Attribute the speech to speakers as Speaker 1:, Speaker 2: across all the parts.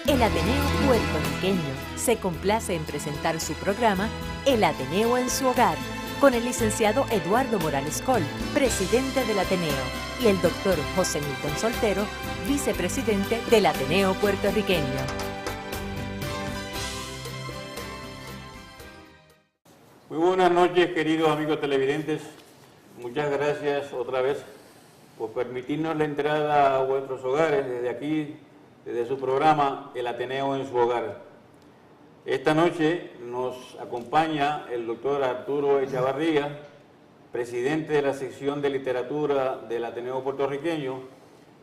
Speaker 1: El Ateneo Puertorriqueño se complace en presentar su programa El Ateneo en su hogar, con el licenciado Eduardo Morales Coll, presidente del Ateneo, y el doctor José Milton Soltero, vicepresidente del Ateneo Puertorriqueño.
Speaker 2: Muy buenas noches, queridos amigos televidentes. Muchas gracias otra vez por permitirnos la entrada a vuestros hogares desde aquí, desde su programa El Ateneo en su hogar. Esta noche nos acompaña el doctor Arturo Echavarría, presidente de la sección de literatura del Ateneo Puertorriqueño,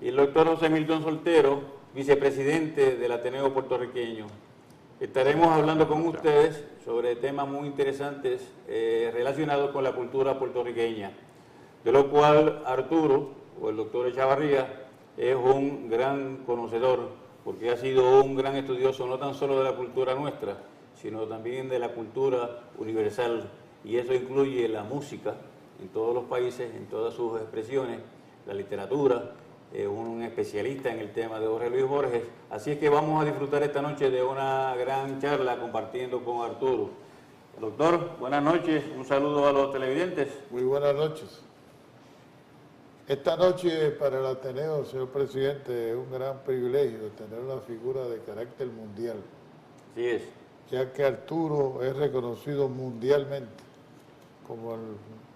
Speaker 2: y el doctor José Milton Soltero, vicepresidente del Ateneo Puertorriqueño. Estaremos hablando con ustedes sobre temas muy interesantes relacionados con la cultura puertorriqueña, de lo cual Arturo, o el doctor Echavarría, es un gran conocedor, porque ha sido un gran estudioso no tan solo de la cultura nuestra, sino también de la cultura universal, y eso incluye la música en todos los países, en todas sus expresiones, la literatura, un especialista en el tema de Jorge Luis Borges. Así es que vamos a disfrutar esta noche de una gran charla compartiendo con Arturo. Doctor, buenas noches, un saludo a los televidentes.
Speaker 3: Muy buenas noches. Esta noche para el Ateneo, señor presidente, es un gran privilegio tener una figura de carácter mundial.
Speaker 2: Así es.
Speaker 3: Ya que Arturo es reconocido mundialmente como el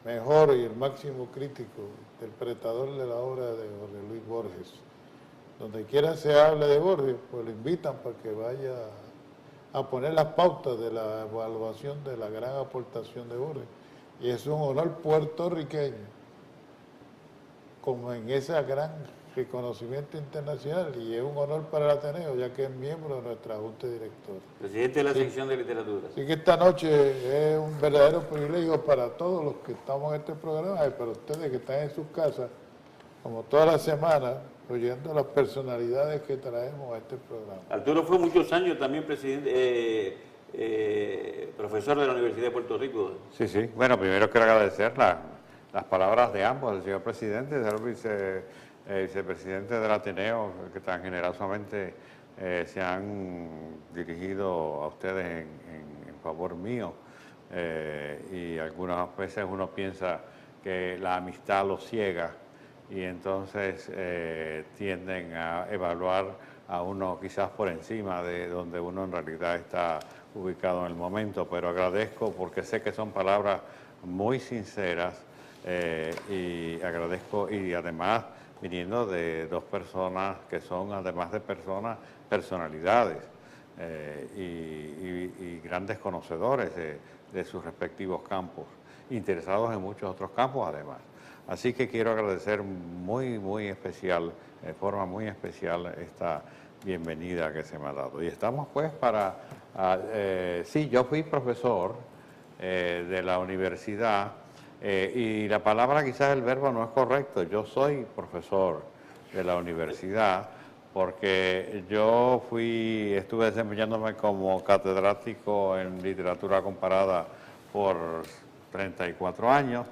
Speaker 3: mejor y el máximo crítico, interpretador de la obra de Jorge Luis Borges. Donde quiera se hable de Borges, pues lo invitan para que vaya a poner las pautas de la evaluación de la gran aportación de Borges. Y es un honor puertorriqueño, como en ese gran reconocimiento internacional, y es un honor para el Ateneo, ya que es miembro de nuestra Junta Directora.
Speaker 2: Presidente de la sección de literatura.
Speaker 3: Así que esta noche es un verdadero privilegio para todos los que estamos en este programa y para ustedes que están en sus casas, como toda la semana, oyendo las personalidades que traemos a este programa.
Speaker 2: Arturo fue muchos años también presidente, profesor de la Universidad de Puerto Rico.
Speaker 4: Sí, sí. Bueno, primero quiero agradecer las palabras de ambos, del señor presidente y del vicepresidente del Ateneo, que tan generosamente se han dirigido a ustedes en favor mío. Y algunas veces uno piensa que la amistad los ciega y entonces tienden a evaluar a uno quizás por encima de donde uno en realidad está ubicado en el momento, pero agradezco porque sé que son palabras muy sinceras. Y agradezco, y además viniendo de dos personas que son, además de personas, personalidades y grandes conocedores de sus respectivos campos, interesados en muchos otros campos además. Así que quiero agradecer muy especial, de forma muy especial, esta bienvenida que se me ha dado. Y estamos pues para... sí, yo fui profesor de la universidad. Y la palabra, quizás el verbo no es correcto, yo soy profesor de la universidad porque yo estuve desempeñándome como catedrático en literatura comparada por 34 años,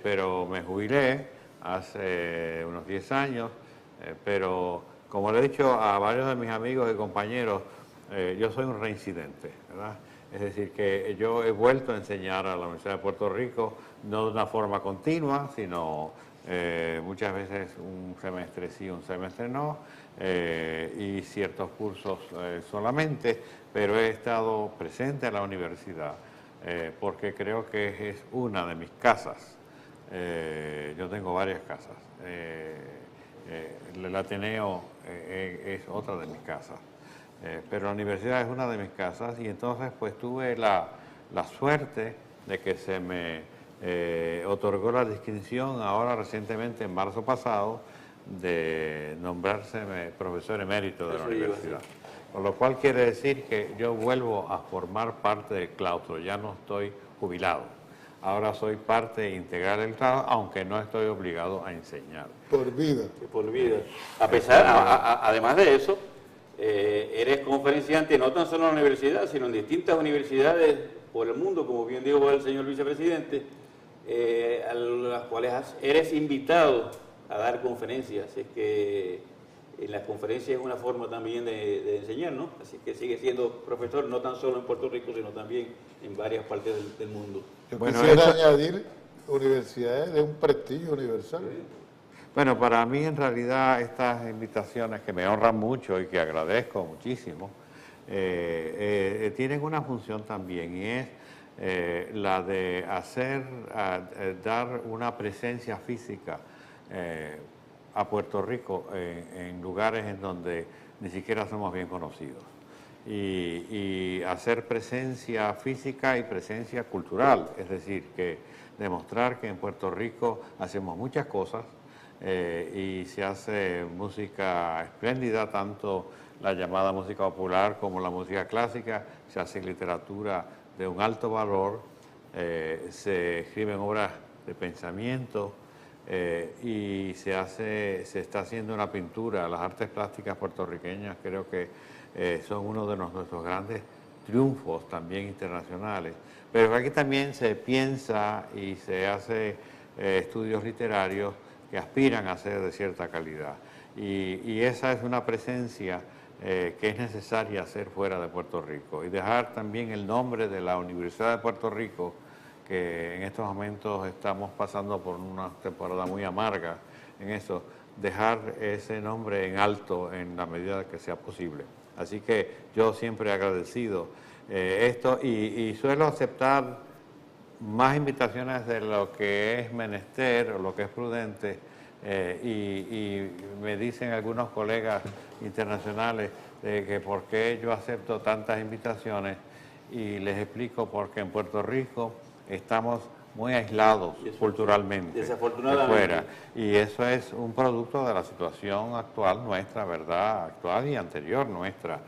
Speaker 4: pero me jubilé hace unos 10 años, pero como le he dicho a varios de mis amigos y compañeros, yo soy un reincidente, ¿verdad? Es decir, que yo he vuelto a enseñar a la Universidad de Puerto Rico, no de una forma continua, sino muchas veces un semestre sí, un semestre no, y ciertos cursos solamente, pero he estado presente en la universidad porque creo que es una de mis casas. Yo tengo varias casas. El Ateneo es otra de mis casas. Pero la universidad es una de mis casas y entonces pues tuve la suerte de que se me otorgó la distinción ahora recientemente, en marzo pasado, de nombrarse profesor emérito de la universidad. Con lo cual quiere decir que yo vuelvo a formar parte del claustro, ya no estoy jubilado. Ahora soy parte integral del claustro, aunque no estoy obligado a enseñar.
Speaker 3: Por vida.
Speaker 2: Por vida. Además de eso, eres conferenciante no tan solo en la universidad, sino en distintas universidades por el mundo, como bien dijo el señor vicepresidente, a las cuales eres invitado a dar conferencias. Es que en las conferencias es una forma también de enseñar, ¿no? Así que sigue siendo profesor no tan solo en Puerto Rico, sino también en varias partes del mundo.
Speaker 3: Yo
Speaker 4: Bueno,
Speaker 3: quisiera añadir universidades de un prestigio universal.
Speaker 4: Bueno, para mí en realidad estas invitaciones que me honran mucho y que agradezco muchísimo, tienen una función también, y es la de dar una presencia física a Puerto Rico en lugares en donde ni siquiera somos bien conocidos. Y hacer presencia física y presencia cultural, es decir, que demostrar que en Puerto Rico hacemos muchas cosas y se hace música espléndida, tanto la llamada música popular como la música clásica, se hace literatura de un alto valor, se escriben obras de pensamiento y se está haciendo una pintura. Las artes plásticas puertorriqueñas creo que son uno de nuestros grandes triunfos también internacionales, pero aquí también se piensa y se hace estudios literarios que aspiran a ser de cierta calidad, y esa es una presencia que es necesaria hacer fuera de Puerto Rico, y dejar también el nombre de la Universidad de Puerto Rico, que en estos momentos estamos pasando por una temporada muy amarga en eso, dejar ese nombre en alto en la medida que sea posible. Así que yo siempre he agradecido esto y suelo aceptar más invitaciones de lo que es menester o lo que es prudente, y me dicen algunos colegas internacionales de que por qué yo acepto tantas invitaciones, y les explico porque en Puerto Rico estamos muy aislados culturalmente de fuera, y eso es un producto de la situación actual nuestra, ¿verdad? Actual y anterior nuestra,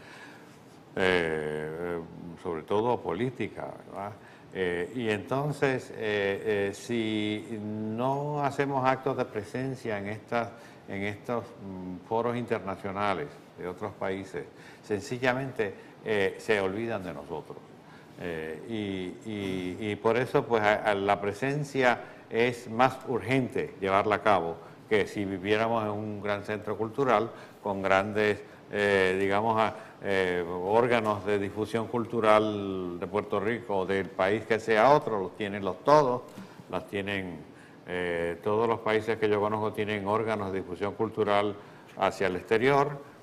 Speaker 4: sobre todo política, ¿verdad? Y entonces, si no hacemos actos de presencia en estos foros internacionales de otros países, sencillamente se olvidan de nosotros. Y por eso pues la presencia es más urgente llevarla a cabo que si viviéramos en un gran centro cultural con grandes, digamos, órganos de difusión cultural de Puerto Rico o del país que sea otro. Los tienen todos los países que yo conozco tienen órganos de difusión cultural hacia el exterior.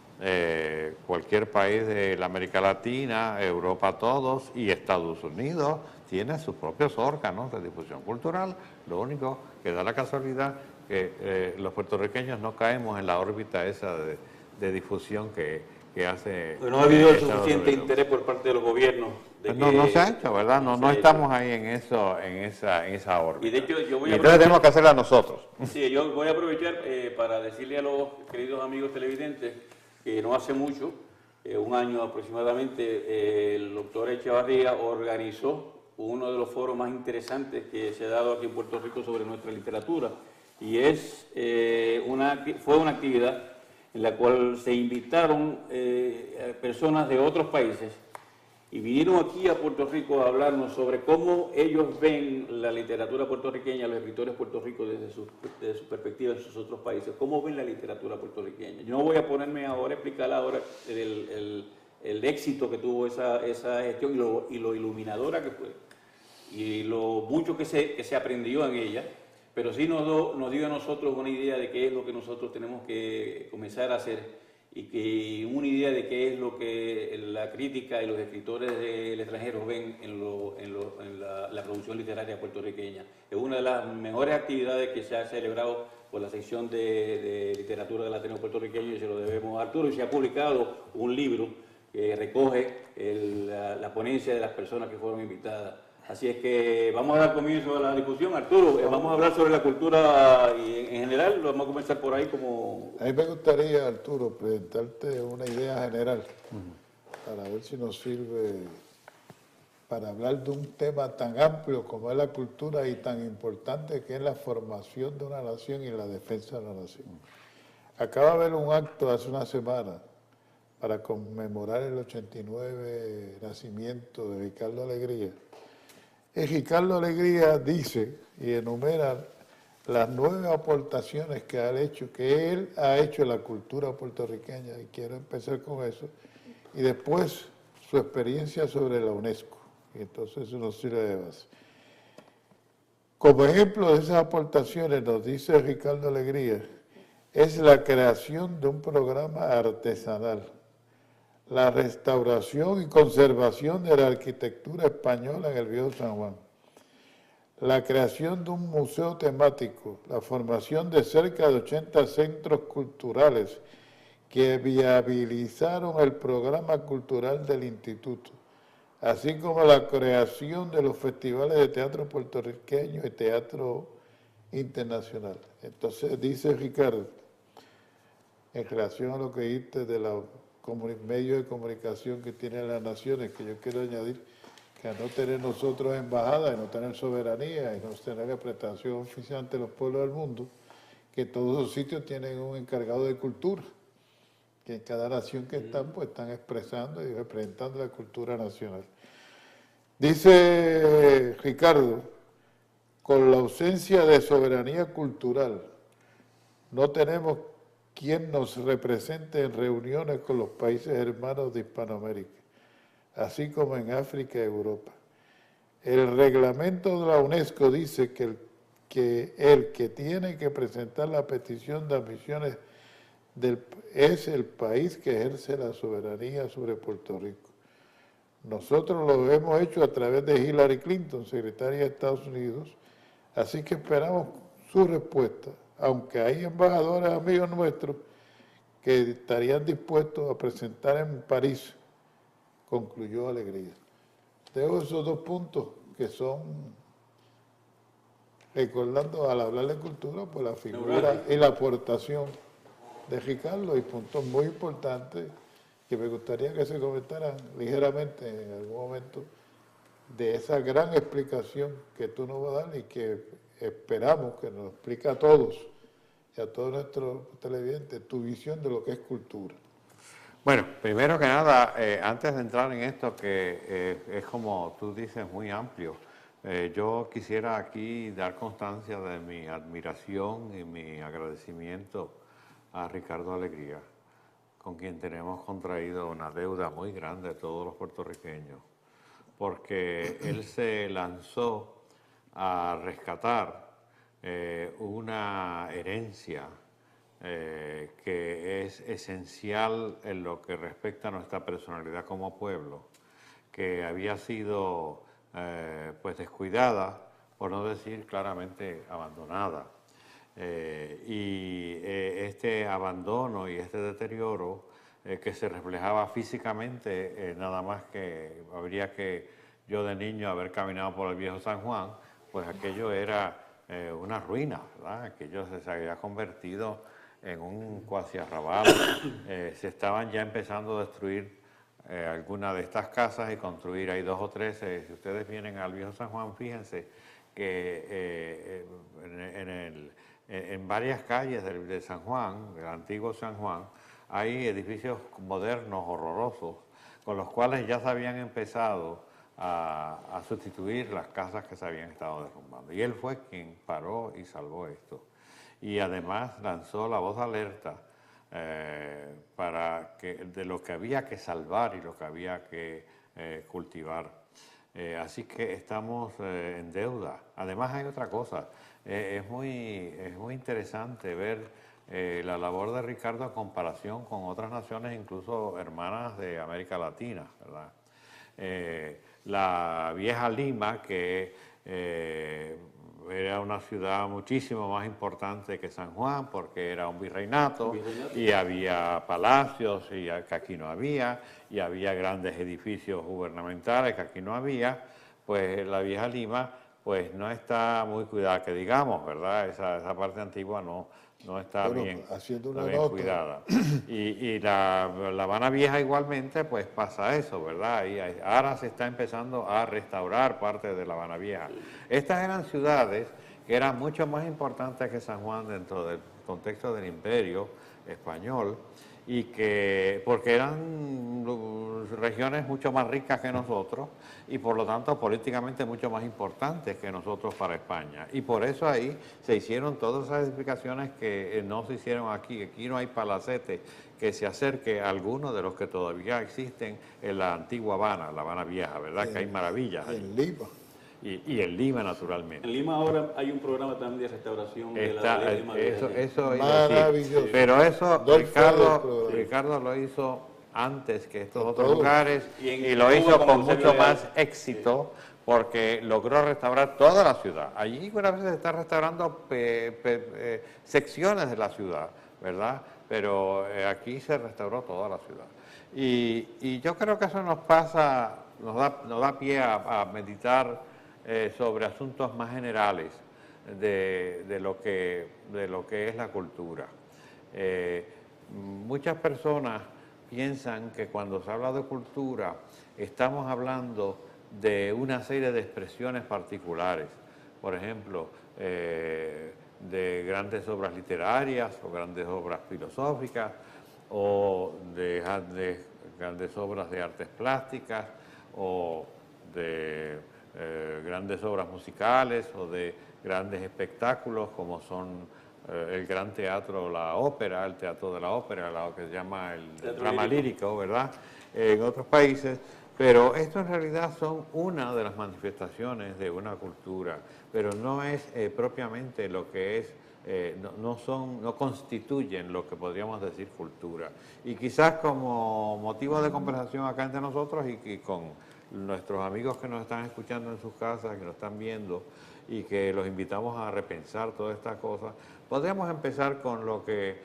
Speaker 4: Cualquier país de la América Latina, Europa, todos, y Estados Unidos tienen sus propios órganos de difusión cultural. Lo único que da la casualidad que los puertorriqueños no caemos en la órbita esa de difusión que hace.
Speaker 2: Pero no ha habido suficiente interés por parte de los gobiernos.
Speaker 4: No se ha hecho, ¿verdad? No estamos ahí en esa órbita.
Speaker 2: Y de hecho,
Speaker 4: entonces tenemos que hacerla nosotros.
Speaker 2: Sí, yo voy a aprovechar para decirle a los queridos amigos televidentes que no hace mucho, un año aproximadamente, el doctor Echevarría organizó uno de los foros más interesantes que se ha dado aquí en Puerto Rico sobre nuestra literatura, y fue una actividad en la cual se invitaron personas de otros países y vinieron aquí a Puerto Rico a hablarnos sobre cómo ellos ven la literatura puertorriqueña, los escritores puertorriqueños desde su perspectiva en sus otros países, cómo ven la literatura puertorriqueña. Yo no voy a ponerme ahora a explicar ahora el éxito que tuvo esa gestión y lo iluminadora que fue, y lo mucho que se aprendió en ella, pero sí nos dio a nosotros una idea de qué es lo que nosotros tenemos que comenzar a hacer, y una idea de qué es lo que la crítica y los escritores del extranjero ven en la producción literaria puertorriqueña. Es una de las mejores actividades que se ha celebrado por la sección de literatura del Ateneo puertorriqueño, y se lo debemos a Arturo, y se ha publicado un libro que recoge la ponencia de las personas que fueron invitadas. Así es que vamos a dar comienzo a la discusión. Arturo, vamos a hablar sobre la cultura y en general, lo vamos a comenzar por ahí como...
Speaker 3: A mí me gustaría, Arturo, presentarte una idea general para ver si nos sirve para hablar de un tema tan amplio como es la cultura y tan importante que es la formación de una nación y la defensa de la nación. Acaba de haber un acto hace una semana para conmemorar el 89 nacimiento de Ricardo Alegría. Y Ricardo Alegría dice y enumera las 9 aportaciones que él ha hecho a la cultura puertorriqueña, y quiero empezar con eso, y después su experiencia sobre la UNESCO, y entonces eso nos sirve de base. Como ejemplo de esas aportaciones, nos dice Ricardo Alegría, es la creación de un programa artesanal, la restauración y conservación de la arquitectura española en el Viejo San Juan, la creación de un museo temático, la formación de cerca de 80 centros culturales que viabilizaron el programa cultural del instituto, así como la creación de los festivales de teatro puertorriqueño y teatro internacional. Entonces, dice Ricardo, en relación a lo que dijiste de los medios de comunicación que tienen las naciones, que yo quiero añadir que a no tener nosotros embajada, y no tener soberanía, y no tener representación oficial ante los pueblos del mundo, que todos los sitios tienen un encargado de cultura, que en cada nación que están, pues están expresando y representando la cultura nacional. Dice Ricardo, con la ausencia de soberanía cultural, no tenemos quien nos represente en reuniones con los países hermanos de Hispanoamérica, así como en África y Europa. El reglamento de la UNESCO dice que el que tiene que presentar la petición de admisiones es el país que ejerce la soberanía sobre Puerto Rico. Nosotros lo hemos hecho a través de Hillary Clinton, secretaria de Estados Unidos, así que esperamos su respuesta, aunque hay embajadores amigos nuestros que estarían dispuestos a presentar en París, concluyó Alegría. Dejo esos 2 puntos que son, recordando al hablar de cultura, pues la figura y la aportación de Ricardo, y puntos muy importantes que me gustaría que se comentaran ligeramente en algún momento de esa gran explicación que tú nos vas a dar y que esperamos que nos explique a todos y a todos nuestros televidentes tu visión de lo que es cultura.
Speaker 4: Bueno, primero que nada, antes de entrar en esto, que es como tú dices, muy amplio, yo quisiera aquí dar constancia de mi admiración y mi agradecimiento a Ricardo Alegría, con quien tenemos contraído una deuda muy grande todos los puertorriqueños, porque él se lanzó a rescatar una herencia que es esencial en lo que respecta a nuestra personalidad como pueblo, que había sido pues descuidada, por no decir claramente abandonada. Este abandono y este deterioro que se reflejaba físicamente, nada más que habría que yo de niño haber caminado por el Viejo San Juan, pues aquello era una ruina, ¿verdad? Aquello se había convertido en un cuasi arrabal. Se estaban ya empezando a destruir algunas de estas casas y construir, hay 2 o 3, si ustedes vienen al Viejo San Juan, fíjense que en varias calles de San Juan, del antiguo San Juan, hay edificios modernos, horrorosos, con los cuales ya se habían empezado a sustituir las casas que se habían estado derrumbando. Y él fue quien paró y salvó esto. Y además lanzó la voz de alerta de lo que había que salvar y lo que había que cultivar. Así que estamos en deuda. Además hay otra cosa, es muy interesante ver la labor de Ricardo en comparación con otras naciones, incluso hermanas de América Latina, ¿verdad? La vieja Lima, que era una ciudad muchísimo más importante que San Juan, porque era un virreinato y había palacios y que aquí no había, y había grandes edificios gubernamentales que aquí no había. Pues la vieja Lima pues no está muy cuidada, que digamos, ¿verdad? Esa parte antigua no está bien cuidada. Y la Habana Vieja igualmente, pues pasa eso, ¿verdad? Y ahora se está empezando a restaurar parte de la Habana Vieja. Estas eran ciudades que eran mucho más importantes que San Juan dentro del contexto del Imperio español, y porque eran regiones mucho más ricas que nosotros y por lo tanto políticamente mucho más importantes que nosotros para España. Y por eso ahí se hicieron todas esas edificaciones que no se hicieron aquí. Aquí no hay palacete que se acerque a algunos de los que todavía existen en la antigua Habana, la Habana Vieja, ¿verdad? Que hay maravillas allí.
Speaker 3: En Lima.
Speaker 4: Y en Lima, naturalmente.
Speaker 2: En Lima ahora hay un programa también de restauración de
Speaker 4: Está,
Speaker 2: la Lima.
Speaker 4: eso
Speaker 3: maravilloso.
Speaker 4: pero eso
Speaker 3: Dolfo
Speaker 4: Ricardo lo hizo antes que estos
Speaker 3: Con
Speaker 4: otros
Speaker 3: todo.
Speaker 4: lugares
Speaker 2: Y en
Speaker 4: y lo
Speaker 2: Cuba,
Speaker 4: hizo
Speaker 2: como
Speaker 4: con
Speaker 2: Eusebio
Speaker 4: mucho
Speaker 2: Leal.
Speaker 4: más éxito porque logró restaurar toda la ciudad. Allí una vez se está restaurando secciones de la ciudad, ¿verdad? Pero aquí se restauró toda la ciudad. Y yo creo que eso nos da pie a meditar sobre asuntos más generales de lo que es la cultura. Muchas personas piensan que cuando se habla de cultura estamos hablando de una serie de expresiones particulares, por ejemplo, de grandes obras literarias o grandes obras filosóficas o de grandes obras de artes plásticas o de grandes obras musicales o de grandes espectáculos como son el gran teatro, la ópera, el teatro de la ópera, lo que se llama el drama lírico, ¿verdad? En otros países, pero esto en realidad son una de las manifestaciones de una cultura, pero no es propiamente lo que es, no constituyen lo que podríamos decir cultura. Y quizás como motivo de conversación acá entre nosotros y con nuestros amigos que nos están escuchando en sus casas, que nos están viendo y que los invitamos a repensar todas estas cosas, podríamos empezar con lo que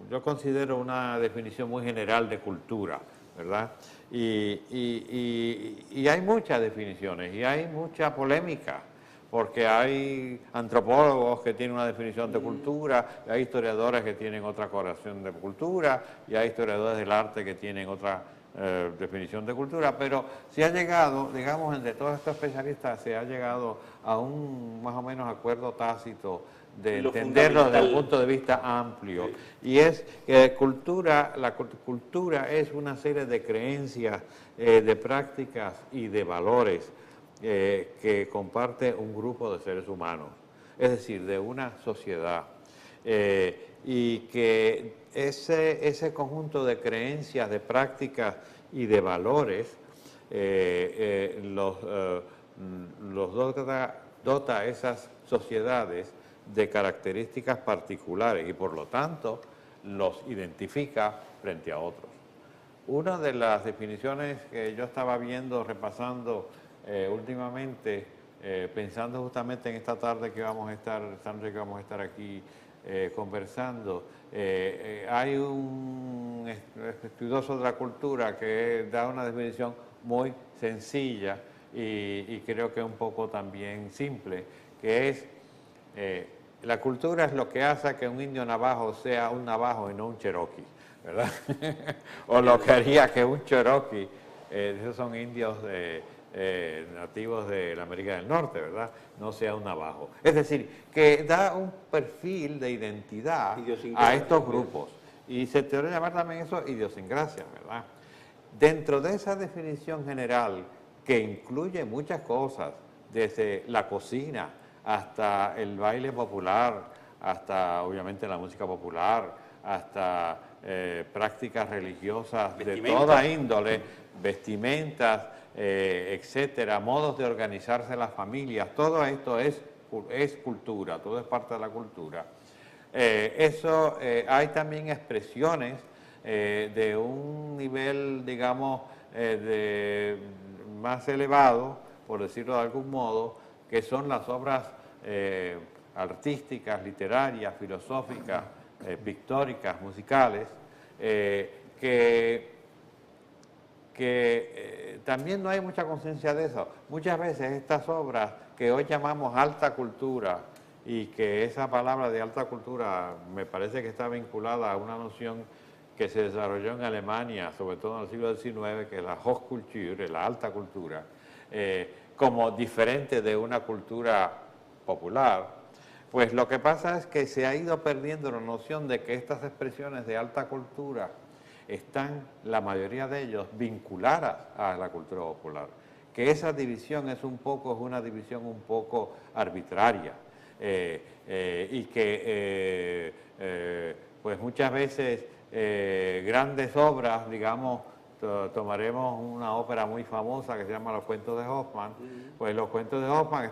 Speaker 4: yo considero una definición muy general de cultura, ¿verdad? Y hay muchas definiciones y hay mucha polémica, porque hay antropólogos que tienen una definición de cultura, hay historiadores que tienen otra correlación de cultura, y hay historiadores del arte que tienen otra definición de cultura, pero se ha llegado, digamos, entre todos estos especialistas, se ha llegado a un más o menos acuerdo tácito de entenderlo desde un punto de vista amplio. Sí. Y es que la cultura es una serie de creencias, de prácticas y de valores que comparte un grupo de seres humanos, es decir, de una sociedad. Y que ese conjunto de creencias, de prácticas y de valores los dota a esas sociedades de características particulares y por lo tanto los identifica frente a otros. Una de las definiciones que yo estaba viendo, repasando últimamente, pensando justamente en esta tarde que vamos a estar aquí conversando, hay un estudioso de la cultura que da una definición muy sencilla y creo que un poco también simple, que es la cultura es lo que hace que un indio navajo sea un navajo y no un cherokee, ¿verdad? O lo que haría que un cherokee, esos son indios nativos de la América del Norte, ¿verdad? No sea un navajo. Es decir, que da un perfil de identidad a estos grupos. Y se te debe llamar también eso idiosincrasia, ¿verdad? Dentro de esa definición general, que incluye muchas cosas, desde la cocina hasta el baile popular, hasta obviamente la música popular, hasta prácticas religiosas de toda índole, vestimentas, etcétera, modos de organizarse las familias, todo esto es cultura, todo es parte de la cultura. Hay también expresiones de un nivel, digamos, más elevado, por decirlo de algún modo, que son las obras artísticas, literarias, filosóficas, pictóricas, musicales, que también no hay mucha conciencia de eso. Muchas veces estas obras que hoy llamamos alta cultura, y que esa palabra de alta cultura me parece que está vinculada a una noción que se desarrolló en Alemania, sobre todo en el siglo XIX, que es la Hochkultur, la alta cultura, como diferente de una cultura popular, pues lo que pasa es que se ha ido perdiendo la noción de que estas expresiones de alta cultura están la mayoría de ellos vinculadas a la cultura popular. Que esa división es una división un poco arbitraria y que pues muchas veces grandes obras, digamos, tomaremos una ópera muy famosa que se llama Los Cuentos de Hoffmann. Pues Los Cuentos de Hoffmann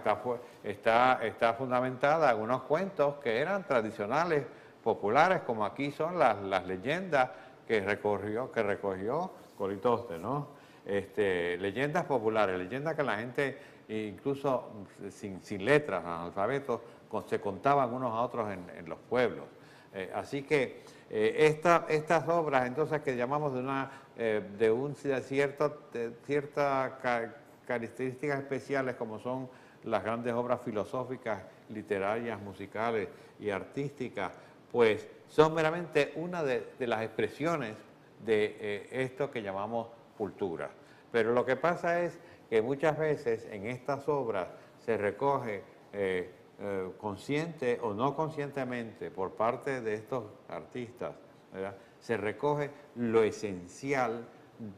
Speaker 4: está fundamentada en unos cuentos que eran tradicionales, populares, como aquí son las leyendas que recogió Colitoste, ¿no? Leyendas populares, leyendas que la gente, incluso sin letras, analfabetos, se contaban unos a otros en los pueblos. Así que estas obras, entonces, que llamamos de ciertas características especiales, como son las grandes obras filosóficas, literarias, musicales y artísticas, pues son meramente una de las expresiones de esto que llamamos cultura. Pero lo que pasa es que muchas veces en estas obras se recoge consciente o no conscientemente por parte de estos artistas, ¿verdad?, se recoge lo esencial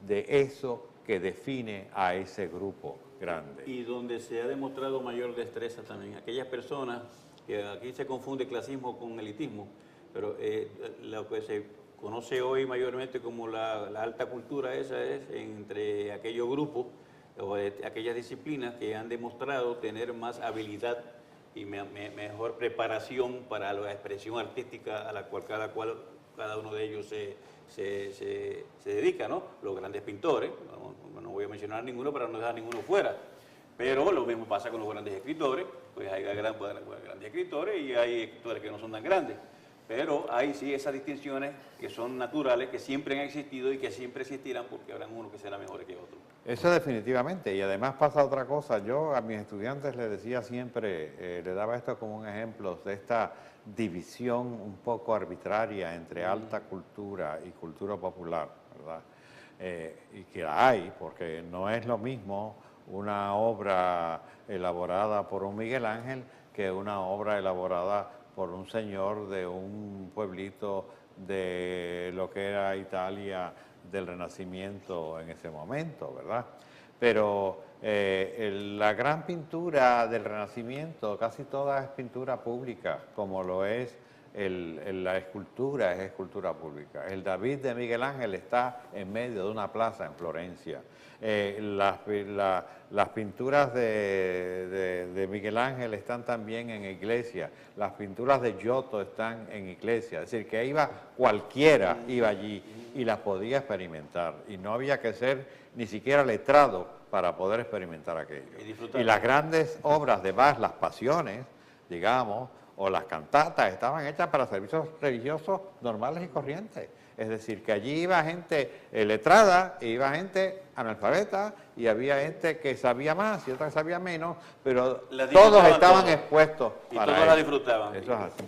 Speaker 4: de eso que define a ese grupo grande.
Speaker 2: Y donde se ha demostrado mayor destreza también. Aquellas personas, que aquí se confunde clasismo con elitismo, pero lo que se conoce hoy mayormente como la alta cultura, esa es entre aquellos grupos o aquellas disciplinas que han demostrado tener más habilidad y mejor preparación para la expresión artística a la cual cada uno de ellos se dedica, ¿no? Los grandes pintores, no voy a mencionar ninguno para no dejar ninguno fuera, pero lo mismo pasa con los grandes escritores, pues hay grandes escritores y hay escritores que no son tan grandes. Pero hay sí esas distinciones que son naturales, que siempre han existido y que siempre existirán, porque habrá uno que será mejor que otro.
Speaker 4: Eso definitivamente, y además pasa otra cosa. Yo a mis estudiantes les decía siempre, les daba esto como un ejemplo de esta división un poco arbitraria entre alta cultura y cultura popular, ¿verdad? Y que la hay, porque no es lo mismo una obra elaborada por un Miguel Ángel que una obra elaborada por un señor de un pueblito de lo que era Italia del Renacimiento en ese momento, ¿verdad? Pero la gran pintura del Renacimiento, casi toda es pintura pública, como lo es la escultura, es escultura pública. El David de Miguel Ángel está en medio de una plaza en Florencia. Las pinturas de Miguel Ángel están también en iglesia, las pinturas de Giotto están en iglesia, es decir, que cualquiera iba allí y las podía experimentar, y no había que ser ni siquiera letrado para poder experimentar aquello. Y las grandes obras de Bach, las pasiones, digamos, o las cantatas, estaban hechas para servicios religiosos normales y corrientes. Es decir, que allí iba gente letrada, iba gente analfabeta, y había gente que sabía más y otra que sabía menos, pero todos estaban expuestos para
Speaker 2: todos la disfrutaban.
Speaker 4: Eso es así.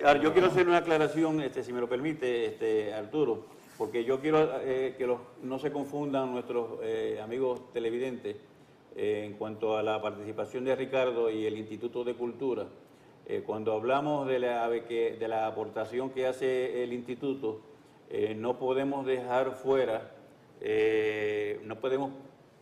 Speaker 2: Ahora, yo quiero hacer una aclaración, si me lo permite, Arturo, porque yo quiero que no se confundan nuestros amigos televidentes en cuanto a la participación de Ricardo y el Instituto de Cultura. Cuando hablamos de la aportación que hace el Instituto, no podemos dejar fuera, no podemos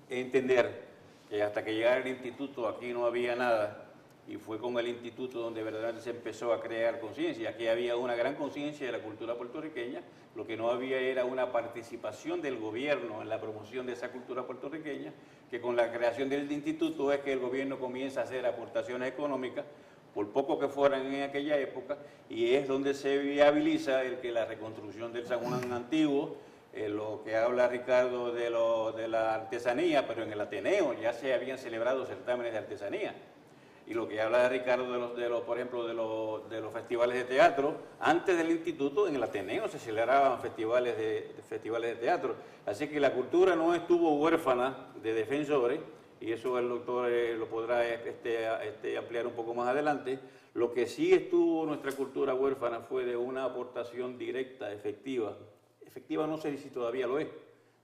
Speaker 2: entender que hasta que llegara el Instituto aquí no había nada, y fue con el Instituto donde verdaderamente se empezó a crear conciencia. Aquí había una gran conciencia de la cultura puertorriqueña, lo que no había era una participación del gobierno en la promoción de esa cultura puertorriqueña, que con la creación del Instituto es que el gobierno comienza a hacer aportaciones económicas, por poco que fueran en aquella época, y es donde se viabiliza la reconstrucción del San Juan antiguo, lo que habla Ricardo de la artesanía, pero en el Ateneo ya se habían celebrado certámenes de artesanía. Y lo que habla Ricardo por ejemplo, de los festivales de teatro, antes del Instituto en el Ateneo se celebraban festivales de teatro. Así que la cultura no estuvo huérfana de defensores, y eso el doctor lo podrá ampliar un poco más adelante. Lo que sí estuvo nuestra cultura huérfana fue de una aportación directa, efectiva. Efectiva no sé si todavía lo es,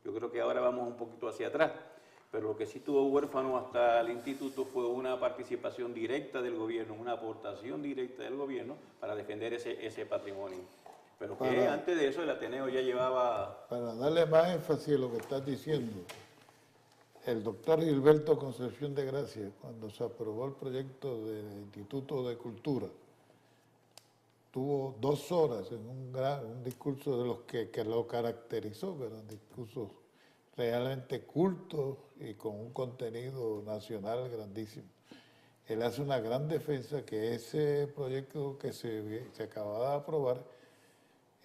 Speaker 2: yo creo que ahora vamos un poquito hacia atrás, pero lo que sí estuvo huérfano hasta el Instituto fue una participación directa del gobierno, una aportación directa del gobierno para defender ese patrimonio. Pero que antes de eso el Ateneo ya llevaba...
Speaker 3: Para darle más énfasis a lo que estás diciendo, el doctor Gilberto Concepción de Gracia, cuando se aprobó el proyecto del Instituto de Cultura, tuvo 2 horas en un discurso de los que lo caracterizó, que eran discursos realmente cultos y con un contenido nacional grandísimo. Él hace una gran defensa que ese proyecto que se acababa de aprobar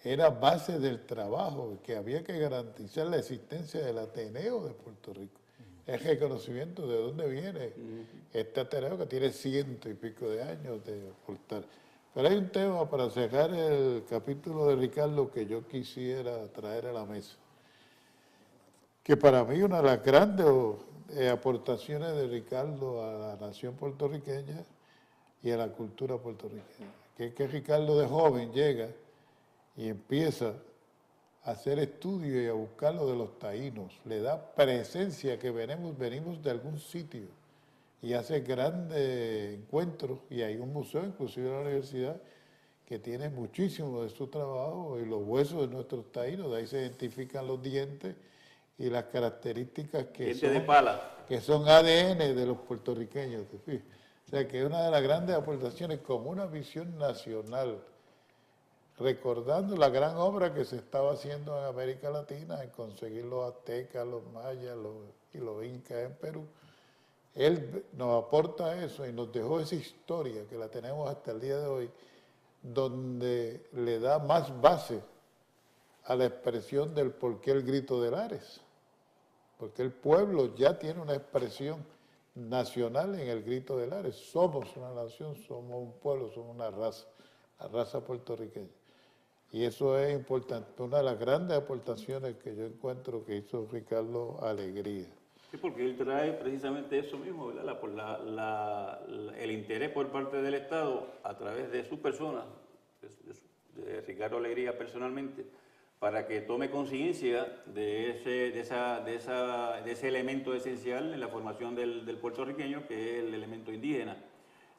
Speaker 3: era base del trabajo, que había que garantizar la existencia del Ateneo de Puerto Rico. El reconocimiento de dónde viene este Ateneo que tiene 100 y pico de años de aportar. Pero hay un tema para cerrar el capítulo de Ricardo que yo quisiera traer a la mesa, que para mí una de las grandes aportaciones de Ricardo a la nación puertorriqueña y a la cultura puertorriqueña, que es que Ricardo de joven llega y empieza a hacer estudios y a buscar lo de los taínos, le da presencia que venimos de algún sitio y hace grandes encuentros, y hay un museo, inclusive en la universidad, que tiene muchísimo de su trabajo y los huesos de nuestros taínos, de ahí se identifican los dientes y las características que son ADN de los puertorriqueños. O sea que es una de las grandes aportaciones como una visión nacional, recordando la gran obra que se estaba haciendo en América Latina, en conseguir los aztecas, los mayas y los incas en Perú. Él nos aporta eso y nos dejó esa historia que la tenemos hasta el día de hoy, donde le da más base a la expresión del por qué el grito de Lares. Porque el pueblo ya tiene una expresión nacional en el grito de Lares. Somos una nación, somos un pueblo, somos una raza, la raza puertorriqueña. Y eso es importante, una de las grandes aportaciones que yo encuentro que hizo Ricardo Alegría.
Speaker 2: Sí, porque él trae precisamente eso mismo, ¿verdad? El interés por parte del Estado a través de su persona, de Ricardo Alegría personalmente, para que tome conciencia de ese elemento esencial en la formación del puertorriqueño, que es el elemento indígena.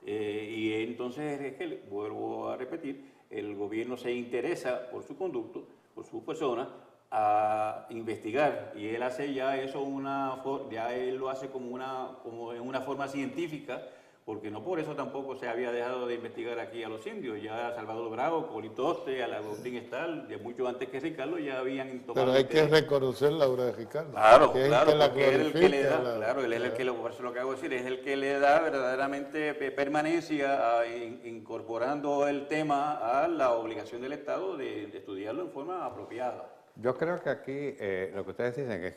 Speaker 2: Y entonces, es que, vuelvo a repetir, el gobierno se interesa por su conducto, por su persona, a investigar, y él hace ya eso él lo hace como en una forma científica, porque no por eso tampoco se había dejado de investigar aquí a los indios. Ya Salvador Bravo, Polito Hoste, Agustín Estal, de mucho antes que Ricardo, ya habían tomado.
Speaker 3: Pero hay que reconocer la obra de Ricardo.
Speaker 2: Claro, porque él es el que le da, él es el que, por eso lo que hago decir, es el que le da verdaderamente permanencia incorporando el tema a la obligación del Estado de estudiarlo en forma apropiada.
Speaker 4: Yo creo que aquí lo que ustedes dicen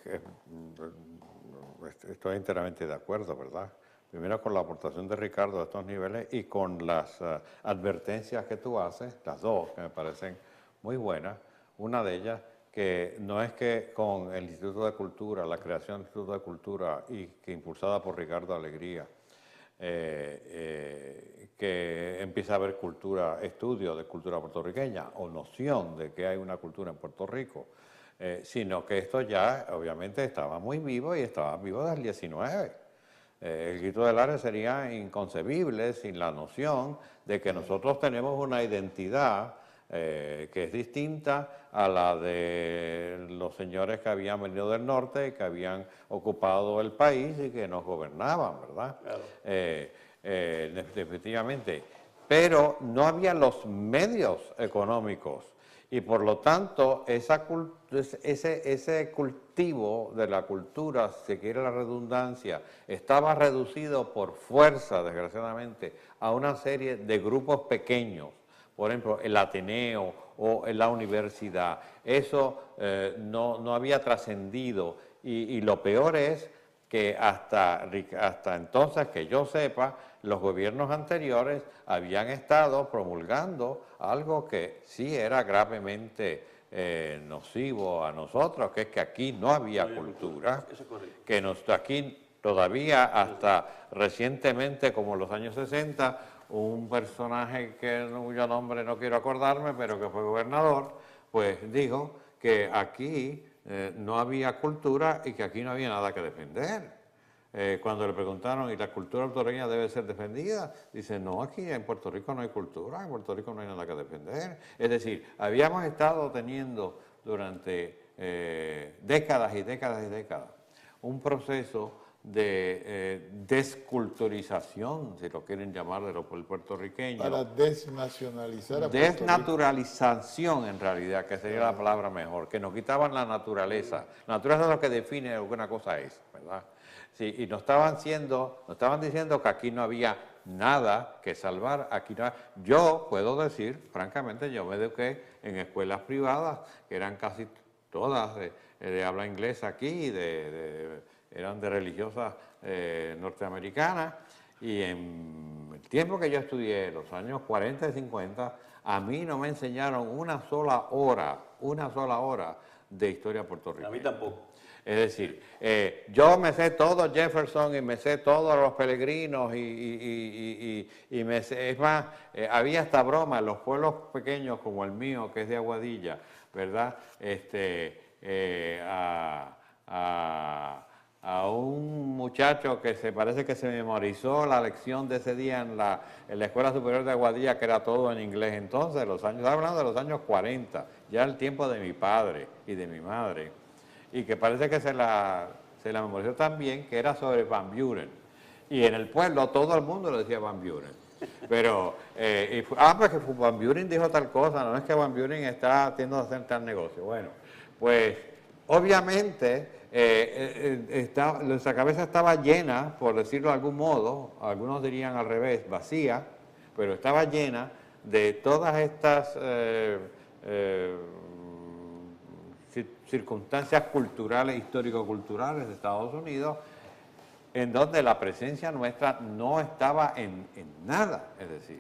Speaker 4: estoy enteramente de acuerdo, ¿verdad? Primero con la aportación de Ricardo a estos niveles y con las advertencias que tú haces, las dos que me parecen muy buenas. Una de ellas, que no es que con el Instituto de Cultura, la creación del Instituto de Cultura y que impulsada por Ricardo Alegría, que empieza a haber estudio de cultura puertorriqueña o noción de que hay una cultura en Puerto Rico, sino que esto ya obviamente estaba muy vivo y estaba vivo desde el 19. El grito de Lares sería inconcebible sin la noción de que nosotros tenemos una identidad que es distinta a la de los señores que habían venido del norte y que habían ocupado el país y que nos gobernaban, ¿verdad? Claro. Definitivamente. Pero no había los medios económicos y por lo tanto ese cultivo de la cultura, si se quiere la redundancia, estaba reducido por fuerza, desgraciadamente, a una serie de grupos pequeños. Por ejemplo, el Ateneo o la universidad. Eso no había trascendido y lo peor es que hasta entonces, que yo sepa, los gobiernos anteriores habían estado promulgando algo que sí era gravemente nocivo a nosotros, que es que aquí no había cultura, que aquí todavía hasta recientemente, como en los años 60, un personaje cuyo nombre no quiero acordarme, pero que fue gobernador, pues dijo que aquí no había cultura y que aquí no había nada que defender. cuando le preguntaron, ¿y la cultura puertorriqueña debe ser defendida? Dice, no, aquí en Puerto Rico no hay cultura, en Puerto Rico no hay nada que defender. Es decir, habíamos estado teniendo durante décadas y décadas y décadas un proceso de desculturización, si lo quieren llamar, de lo puertorriqueño.
Speaker 3: Para desnacionalizar a Puerto
Speaker 4: Desnaturalización, en realidad, que sería la palabra mejor, que nos quitaban la naturaleza. La naturaleza es lo que define lo que una cosa es, ¿verdad? Sí, y nos estaban diciendo que aquí no había nada que salvar, aquí no. Yo puedo decir, francamente, yo me eduqué en escuelas privadas, que eran casi todas de habla inglesa aquí, eran de religiosas norteamericanas, y en el tiempo que yo estudié, los años 40 y 50, a mí no me enseñaron una sola hora de historia puertorriqueña.
Speaker 2: A mí tampoco.
Speaker 4: Es decir, yo me sé todo Jefferson y me sé todos los peregrinos y me sé, es más, había hasta broma en los pueblos pequeños como el mío, que es de Aguadilla, ¿verdad? A un muchacho que parece que se memorizó la lección de ese día en la Escuela Superior de Aguadilla, que era todo en inglés. Entonces, estaba hablando de los años 40, ya el tiempo de mi padre y de mi madre, y que parece que se la memorizó también, que era sobre Van Buren. Y en el pueblo todo el mundo le decía Van Buren. Pero, porque Van Buren dijo tal cosa, no es que Van Buren está haciendo hacer tal negocio. Bueno, pues obviamente nuestra cabeza estaba llena, por decirlo de algún modo, algunos dirían al revés, vacía, pero estaba llena de todas estas circunstancias culturales, histórico-culturales de Estados Unidos, en donde la presencia nuestra no estaba en nada, es decir.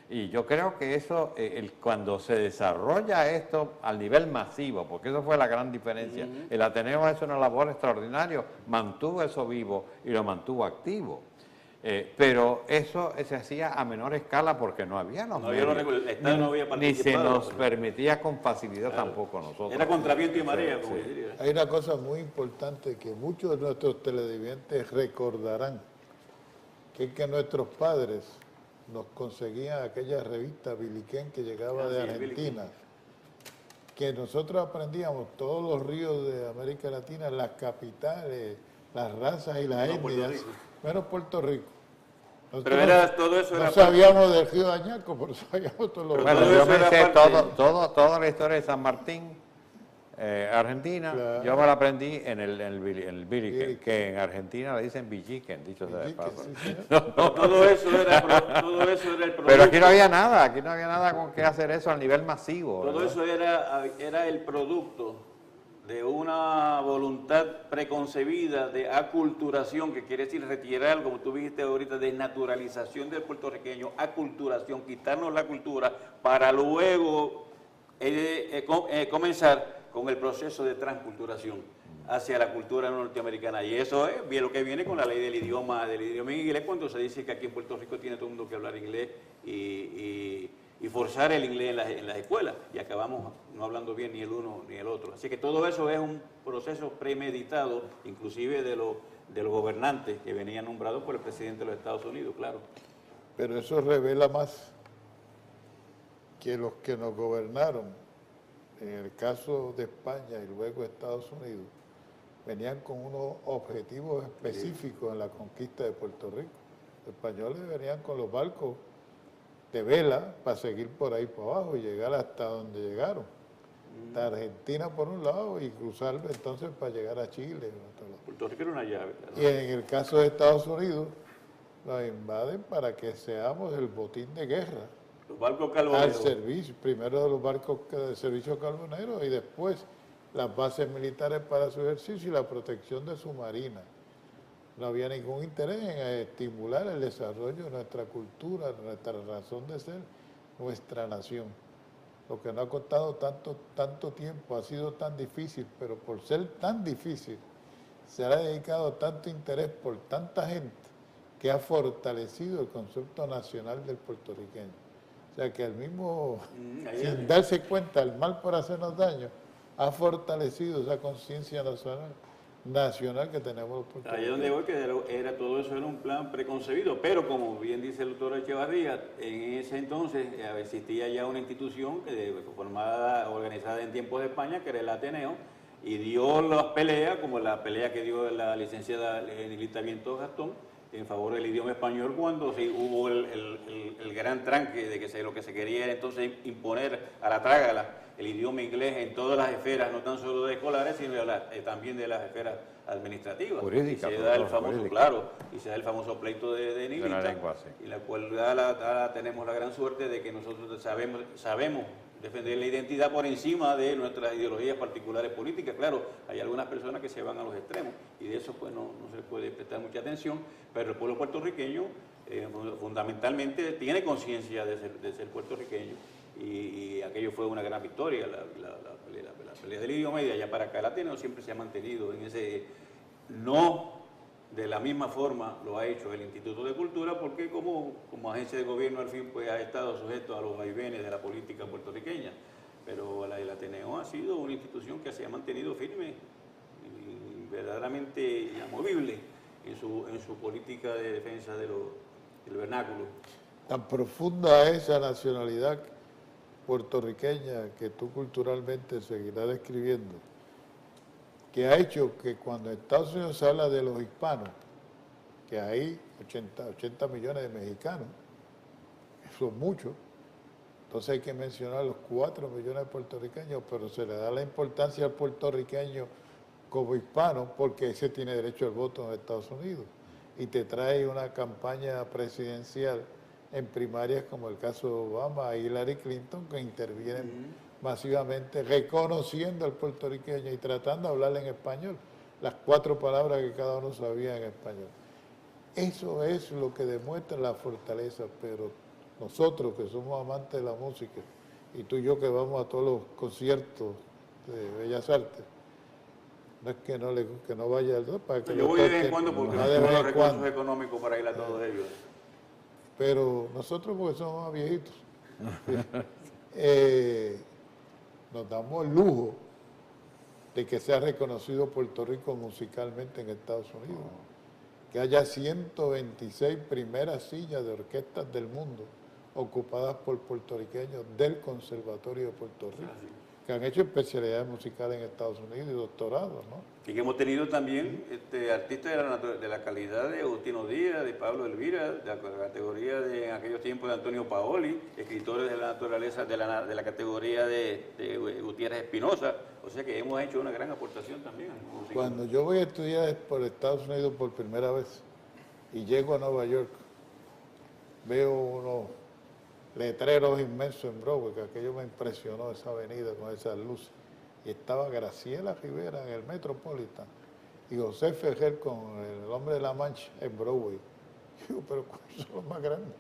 Speaker 4: Y yo creo que eso, cuando se desarrolla esto al nivel masivo, porque eso fue la gran diferencia, el Ateneo hizo una labor extraordinaria, mantuvo eso vivo y lo mantuvo activo. Pero eso se hacía a menor escala porque no había los medios, ni se nos permitía con facilidad tampoco a nosotros.
Speaker 2: Era contra viento y marea, como diría.
Speaker 3: Hay una cosa muy importante que muchos de nuestros televidentes recordarán, que es que nuestros padres nos conseguían aquella revista Biliquén que llegaba de Argentina, que nosotros aprendíamos todos los ríos de América Latina, las capitales, las razas y las etnias, menos Puerto Rico. Nosotros
Speaker 2: Pero todo eso
Speaker 3: no
Speaker 2: era
Speaker 3: sabíamos del río Añaco, pero sabíamos todos los
Speaker 4: Bueno, yo me sé toda la historia de San Martín, Argentina,
Speaker 3: Claro.
Speaker 4: yo me la aprendí en el Biliquén, que en Argentina le dicen Villiquen, dicho sea de paso.
Speaker 2: Todo eso era el producto.
Speaker 4: Pero aquí no había nada con qué hacer eso a nivel masivo.
Speaker 2: Todo
Speaker 4: ¿verdad?
Speaker 2: eso era el producto de una voluntad preconcebida de aculturación, que quiere decir retirar, como tú dijiste ahorita, desnaturalización del puertorriqueño, aculturación, quitarnos la cultura para luego comenzar con el proceso de transculturación hacia la cultura norteamericana. Y eso es bien lo que viene con la ley del idioma en inglés, cuando se dice que aquí en Puerto Rico tiene todo el mundo que hablar inglés y forzar el inglés en las escuelas, y acabamos no hablando bien ni el uno ni el otro. Así que todo eso es un proceso premeditado, inclusive de los gobernantes que venían nombrados por el presidente de los Estados Unidos, claro.
Speaker 3: Pero eso revela más que los que nos gobernaron, en el caso de España y luego Estados Unidos, venían con unos objetivos específicos en la conquista de Puerto Rico. Los españoles venían con los barcos de vela para seguir por ahí para abajo y llegar hasta donde llegaron. De Argentina por un lado y cruzar entonces para llegar a Chile.
Speaker 2: Puerto Rico era una llave, claro.
Speaker 3: Y en el caso de Estados Unidos, nos invaden para que seamos el botín de guerra.
Speaker 2: Los barcos
Speaker 3: Al
Speaker 2: carboneros.
Speaker 3: servicio, primero de los barcos de servicio carbonero y después las bases militares para su ejercicio y la protección de su marina. No había ningún interés en estimular el desarrollo de nuestra cultura, nuestra razón de ser, nuestra nación. Lo que no ha costado tanto tiempo, ha sido tan difícil, pero por ser tan difícil, se ha dedicado tanto interés por tanta gente que ha fortalecido el concepto nacional del puertorriqueño. O sea que el mismo, sin darse cuenta, el mal por hacernos daño, ha fortalecido esa conciencia nacional nacional que tenemos los puertorriqueños.
Speaker 2: Ahí es donde voy, que era todo eso era un plan preconcebido, pero como bien dice el doctor Echevarría, en ese entonces existía ya una institución formada, organizada en tiempos de España, que era el Ateneo, y dio las peleas, como la pelea que dio la licenciada Nilita Vientos Gastón, en favor del idioma español, cuando sí, hubo el gran tranque de que lo que se quería era entonces imponer a la trágala el idioma inglés en todas las esferas, no tan solo de escolares, sino también de las esferas administrativas.
Speaker 4: Jurídica,
Speaker 2: y se da el famoso,
Speaker 4: jurídica.
Speaker 2: claro, y se da el famoso pleito de Nilita,
Speaker 4: la lengua, sí.
Speaker 2: y la cual ahora tenemos la gran suerte de que nosotros sabemos defender la identidad por encima de nuestras ideologías particulares políticas. Claro, hay algunas personas que se van a los extremos y de eso pues no se puede prestar mucha atención, pero el pueblo puertorriqueño fundamentalmente tiene conciencia de ser puertorriqueño y aquello fue una gran victoria, la pelea del idioma, y de allá para acá el Ateneo siempre se ha mantenido en ese no. De la misma forma lo ha hecho el Instituto de Cultura, porque como agencia de gobierno al fin pues ha estado sujeto a los vaivenes de la política puertorriqueña, pero el Ateneo ha sido una institución que se ha mantenido firme y verdaderamente inamovible en su política de defensa del vernáculo.
Speaker 3: Tan profunda es esa nacionalidad puertorriqueña que tú culturalmente seguirás describiendo, que ha hecho que cuando Estados Unidos se habla de los hispanos, que hay 80 millones de mexicanos, son muchos, entonces hay que mencionar los 4 millones de puertorriqueños, pero se le da la importancia al puertorriqueño como hispano porque ese tiene derecho al voto en Estados Unidos y te trae una campaña presidencial en primarias como el caso de Obama y Hillary Clinton, que intervienen masivamente reconociendo al puertorriqueño y tratando de hablarle en español, las 4 palabras que cada uno sabía en español. Eso es lo que demuestra la fortaleza, pero nosotros que somos amantes de la música, y tú y yo que vamos a todos los conciertos de Bellas Artes, no es que no vaya al para que
Speaker 2: yo voy de vez en cuando porque no tengo los recursos económicos para ir a todos ellos.
Speaker 3: Pero nosotros porque somos más viejitos, nos damos el lujo de que sea reconocido Puerto Rico musicalmente en Estados Unidos, que haya 126 primeras sillas de orquestas del mundo ocupadas por puertorriqueños del Conservatorio de Puerto Rico, que han hecho especialidades musicales en Estados Unidos y doctorados, ¿no?
Speaker 2: Y que hemos tenido también artistas de la calidad de Agustino Díaz, de Pablo Elvira, de la categoría de en aquellos tiempos de Antonio Paoli, escritores de la naturaleza de la categoría de Gutiérrez Espinosa, o sea que hemos hecho una gran aportación también.
Speaker 3: Cuando yo voy a estudiar por Estados Unidos por primera vez y llego a Nueva York, veo unos letreros inmensos en Broadway, que aquello me impresionó, esa avenida con esas luces. Y estaba Graciela Rivera en el Metropolitan y José Ferrer con El Hombre de la Mancha en Broadway. Yo digo, pero ¿cuáles son los más grandes?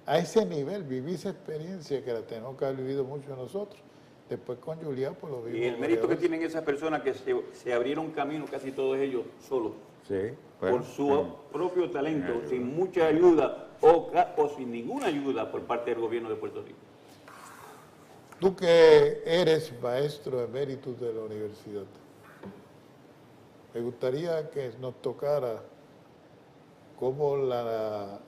Speaker 3: A ese nivel viví esa experiencia que la tenemos que haber vivido muchos de nosotros. Después con Julián pues lo vimos.
Speaker 2: Y el mérito que tienen esas personas que se abrieron camino casi todos ellos solos.
Speaker 4: Sí,
Speaker 2: por su propio talento, sin mucha ayuda o sin ninguna ayuda por parte del gobierno de Puerto Rico.
Speaker 3: Tú que eres maestro eméritus de la universidad, me gustaría que nos tocara cómo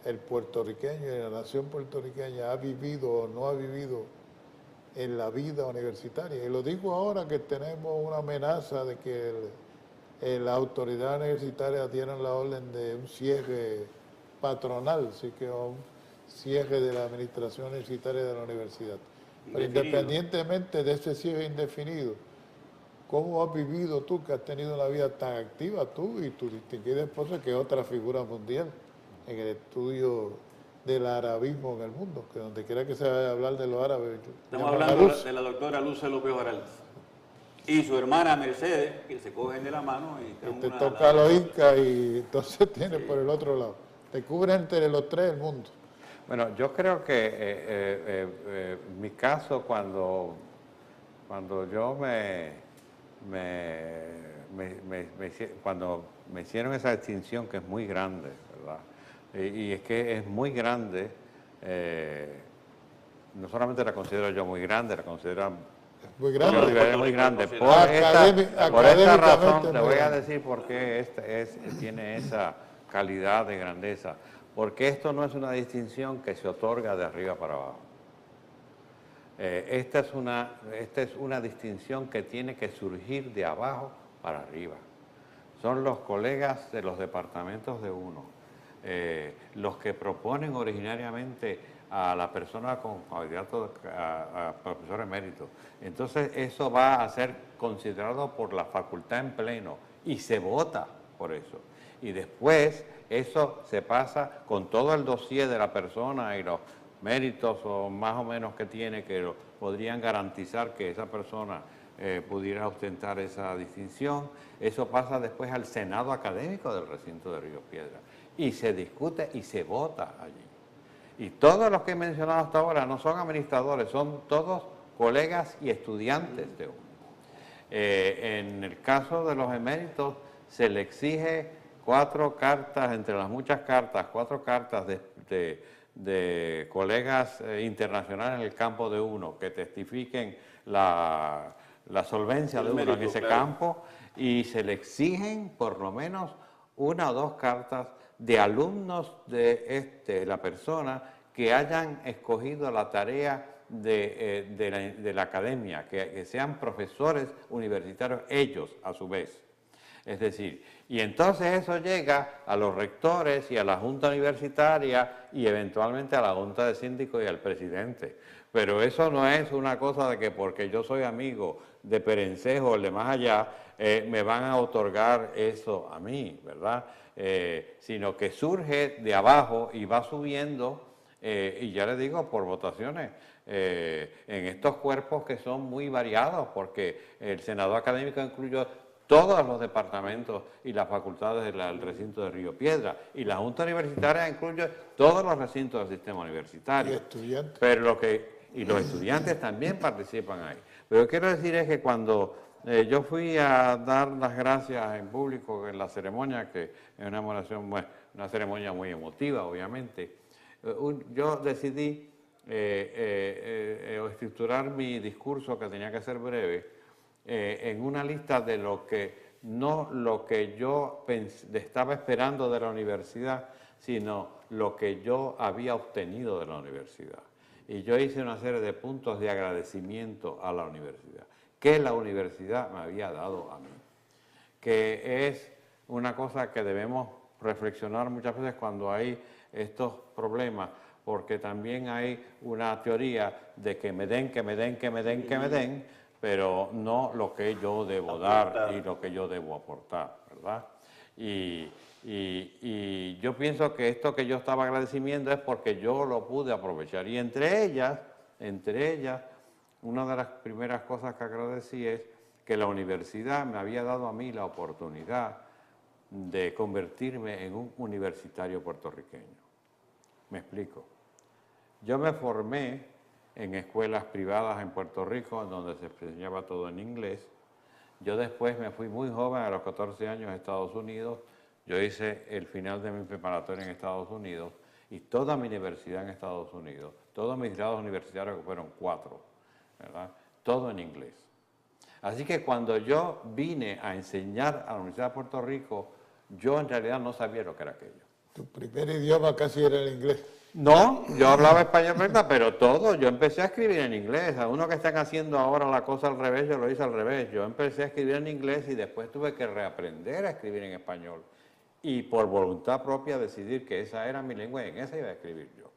Speaker 3: el puertorriqueño y la nación puertorriqueña ha vivido o no ha vivido en la vida universitaria. Y lo digo ahora que tenemos una amenaza de que las autoridades universitarias dieran la orden de un cierre patronal, así que un cierre de la administración universitaria de la universidad. Pero independientemente de ese cierre indefinido, ¿cómo has vivido tú, que has tenido una vida tan activa, tú y tu distinguida esposa, que es otra figura mundial en el estudio del arabismo en el mundo? Que donde quiera que se vaya a hablar de los árabes.
Speaker 2: Estamos hablando de la doctora Luz López Oral y su hermana Mercedes, que se cogen de la mano. Y
Speaker 3: te toca a los incas y entonces tienes por el otro lado. Te cubren entre los 3 el mundo.
Speaker 4: Bueno, yo creo que mi caso cuando yo cuando me hicieron esa distinción, que es muy grande, ¿verdad? Y es que es muy grande, no solamente la considero yo muy grande, la consideran
Speaker 3: Muy
Speaker 4: Los
Speaker 3: grande.
Speaker 4: niveles muy grandes. Por
Speaker 3: Académicamente
Speaker 4: esta razón, le
Speaker 3: muy
Speaker 4: voy a
Speaker 3: grande.
Speaker 4: decir por qué tiene esa calidad de grandeza. Porque esto no es una distinción que se otorga de arriba para abajo. Esta es una distinción que tiene que surgir de abajo para arriba. Son los colegas de los departamentos de uno, los que proponen originariamente a la persona con candidato a profesor emérito. Entonces eso va a ser considerado por la facultad en pleno y se vota por eso. Y después eso se pasa con todo el dossier de la persona y los méritos o más o menos que tiene que podrían garantizar que esa persona pudiera ostentar esa distinción. Eso pasa después al Senado académico del recinto de Río Piedras y se discute y se vota allí. Y todos los que he mencionado hasta ahora no son administradores, son todos colegas y estudiantes de uno. En el caso de los eméritos se le exige 4 cartas, entre las muchas cartas, 4 cartas de colegas internacionales en el campo de uno que testifiquen la solvencia de uno en ese campo, y se le exigen por lo menos 1 o 2 cartas de alumnos de la persona que hayan escogido la tarea de la academia, que sean profesores universitarios ellos a su vez. Es decir, y entonces eso llega a los rectores y a la junta universitaria y eventualmente a la junta de síndicos y al presidente. Pero eso no es una cosa de que porque yo soy amigo de Perencejo o el de más allá, me van a otorgar eso a mí, ¿verdad? Sino que surge de abajo y va subiendo, y ya les digo, por votaciones, en estos cuerpos que son muy variados, porque el Senado académico incluyó todos los departamentos y las facultades del recinto de Río Piedras, y la Junta Universitaria incluye todos los recintos del sistema universitario.
Speaker 3: Y estudiantes.
Speaker 4: Pero y los estudiantes también participan ahí. Pero lo que quiero decir es que cuando yo fui a dar las gracias en público en la ceremonia, que es una ceremonia muy emotiva, obviamente, yo decidí estructurar mi discurso, que tenía que ser breve, en una lista de lo que yo estaba esperando de la universidad, sino lo que yo había obtenido de la universidad. Y yo hice una serie de puntos de agradecimiento a la universidad, que la universidad me había dado a mí, que es una cosa que debemos reflexionar muchas veces cuando hay estos problemas, porque también hay una teoría de que me den, que me den, que me den, que me den, pero no lo que yo debo dar y lo que yo debo aportar, ¿verdad? Y yo pienso que esto que yo estaba agradeciendo es porque yo lo pude aprovechar. Y entre ellas, una de las primeras cosas que agradecí es que la universidad me había dado a mí la oportunidad de convertirme en un universitario puertorriqueño. Me explico. Yo me formé en escuelas privadas en Puerto Rico, en donde se enseñaba todo en inglés. Yo después me fui muy joven, a los 14 años, a Estados Unidos. Yo hice el final de mi preparatoria en Estados Unidos y toda mi universidad en Estados Unidos, todos mis grados universitarios, que fueron 4, ¿verdad? Todo en inglés. Así que cuando yo vine a enseñar a la Universidad de Puerto Rico, yo en realidad no sabía lo que era aquello.
Speaker 3: Tu primer idioma casi era el inglés.
Speaker 4: No, yo hablaba español, ¿verdad? Pero todo, yo empecé a escribir en inglés. A uno que están haciendo ahora la cosa al revés, yo lo hice al revés. Yo empecé a escribir en inglés y después tuve que reaprender a escribir en español. Y por voluntad propia decidir que esa era mi lengua y en esa iba a escribir yo.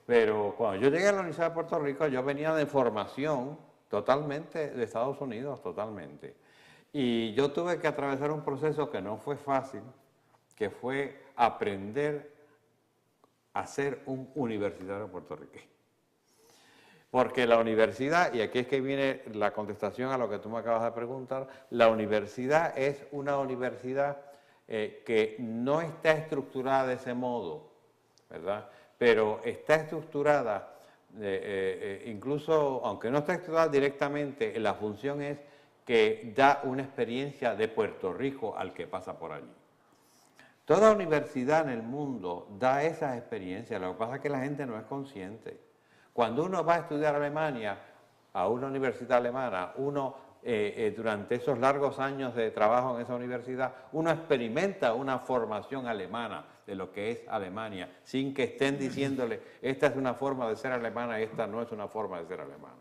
Speaker 4: Pero cuando yo llegué a la Universidad de Puerto Rico, yo venía de formación totalmente de Estados Unidos, totalmente. Y yo tuve que atravesar un proceso que no fue fácil, que fue aprender a ser un universitario puertorriqueño. Porque la universidad, y aquí es que viene la contestación a lo que tú me acabas de preguntar, la universidad es una universidad que no está estructurada de ese modo, ¿verdad? Pero está estructurada, incluso, aunque no está estructurada directamente, la función es que da una experiencia de Puerto Rico al que pasa por allí. Toda universidad en el mundo da esas experiencias, lo que pasa es que la gente no es consciente. Cuando uno va a estudiar a Alemania, a una universidad alemana, uno durante esos largos años de trabajo en esa universidad, uno experimenta una formación alemana de lo que es Alemania, sin que estén diciéndole, esta es una forma de ser alemana, esta no es una forma de ser alemana,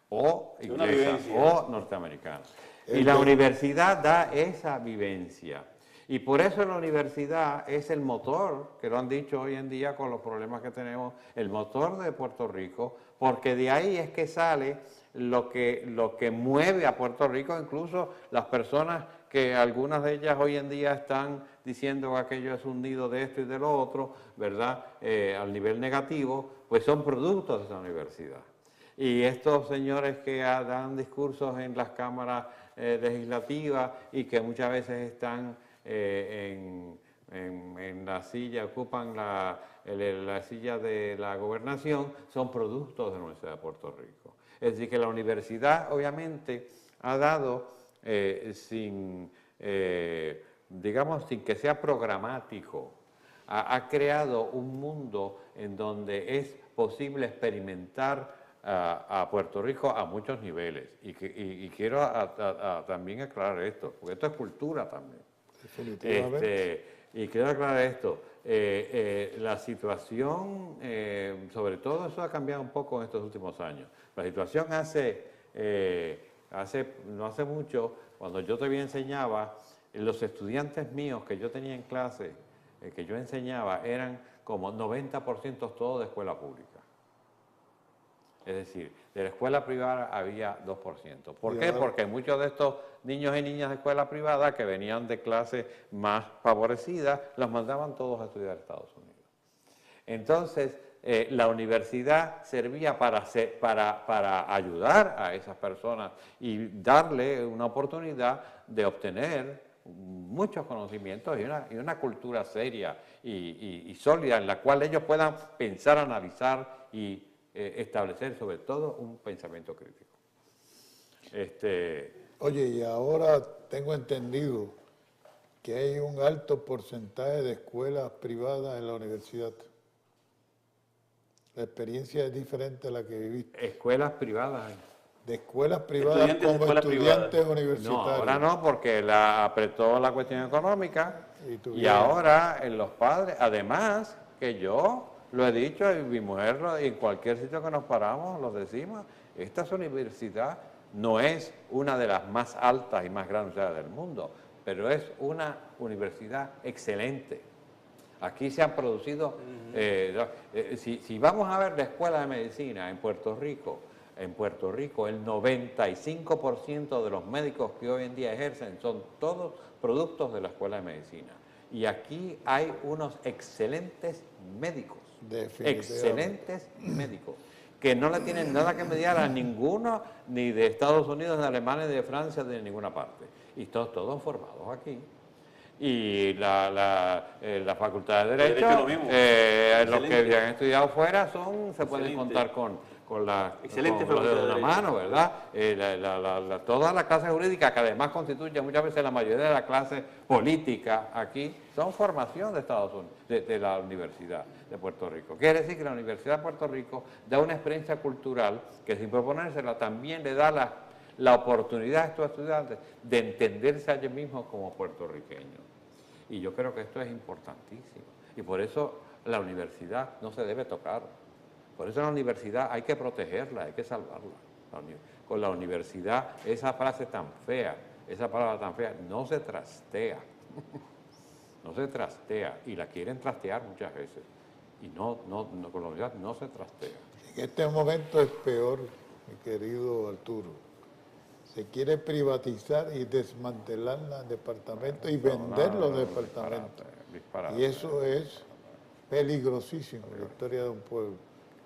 Speaker 4: o inglesa, o norteamericana. Y la universidad da esa vivencia. Y por eso la universidad es el motor, que lo han dicho hoy en día con los problemas que tenemos, el motor de Puerto Rico, porque de ahí es que sale lo que mueve a Puerto Rico, incluso las personas que algunas de ellas hoy en día están diciendo que aquello es un nido de esto y de lo otro, ¿verdad? Al nivel negativo, pues son productos de esa universidad. Y estos señores que dan discursos en las cámaras legislativas y que muchas veces están en la silla, ocupan la silla de la gobernación, son productos de la Universidad de Puerto Rico. Es decir, que la universidad obviamente ha dado, digamos, sin que sea programático, ha creado un mundo en donde es posible experimentar a Puerto Rico a muchos niveles. Y quiero también aclarar esto, porque esto es cultura también.
Speaker 3: Definitivamente.
Speaker 4: Y quiero aclarar esto, la situación, sobre todo eso ha cambiado un poco en estos últimos años. La situación no hace mucho, cuando yo todavía enseñaba, los estudiantes míos que yo tenía en clase, que yo enseñaba, eran como 90% todos de escuela pública. Es decir, de la escuela privada había 2%. ¿Por qué? Porque muchos de estos niños y niñas de escuela privada que venían de clases más favorecidas, los mandaban todos a estudiar a Estados Unidos. Entonces, la universidad servía para ayudar a esas personas y darle una oportunidad de obtener muchos conocimientos y una cultura seria y sólida en la cual ellos puedan pensar, analizar y establecer sobre todo un pensamiento crítico.
Speaker 3: Oye, y ahora tengo entendido que hay un alto porcentaje de escuelas privadas en la universidad. La experiencia es diferente a la que viviste.
Speaker 4: Escuelas privadas.
Speaker 3: De escuelas privadas como estudiantes universitarios.
Speaker 4: No, ahora no, porque la apretó la cuestión económica y ahora los padres, además que yo lo he dicho y mi mujer, en cualquier sitio que nos paramos, lo decimos, esta universidad no es una de las más altas y más grandes del mundo, pero es una universidad excelente. Aquí se han producido, si vamos a ver la escuela de medicina en Puerto Rico, el 95% de los médicos que hoy en día ejercen son todos productos de la escuela de medicina. Y aquí hay unos excelentes médicos. Excelentes médicos, que no le tienen nada que mediar a ninguno, ni de Estados Unidos, ni de Alemania, ni de Francia, ni de ninguna parte. Y todos formados aquí. Y la Facultad de Derecho, los que habían estudiado fuera se pueden contar con los dedos de una mano, ¿verdad? Toda la clase jurídica, que además constituye muchas veces la mayoría de la clase política aquí, son formación de Estados Unidos, de la Universidad de Puerto Rico. Quiere decir que la Universidad de Puerto Rico da una experiencia cultural que, sin proponérsela, también le da la oportunidad a estos estudiantes de entenderse a ellos mismos como puertorriqueños. Y yo creo que esto es importantísimo. Y por eso la universidad no se debe tocar. Por eso la universidad hay que protegerla, hay que salvarla. Con la universidad, esa frase tan fea, esa palabra tan fea, no se trastea. No se trastea. Y la quieren trastear muchas veces. Y con la universidad no se trastea.
Speaker 3: En este momento es peor, mi querido Arturo. Se quiere privatizar y desmantelar los departamentos y vender los departamentos. Disparate. Y eso es peligrosísimo en la historia de un pueblo.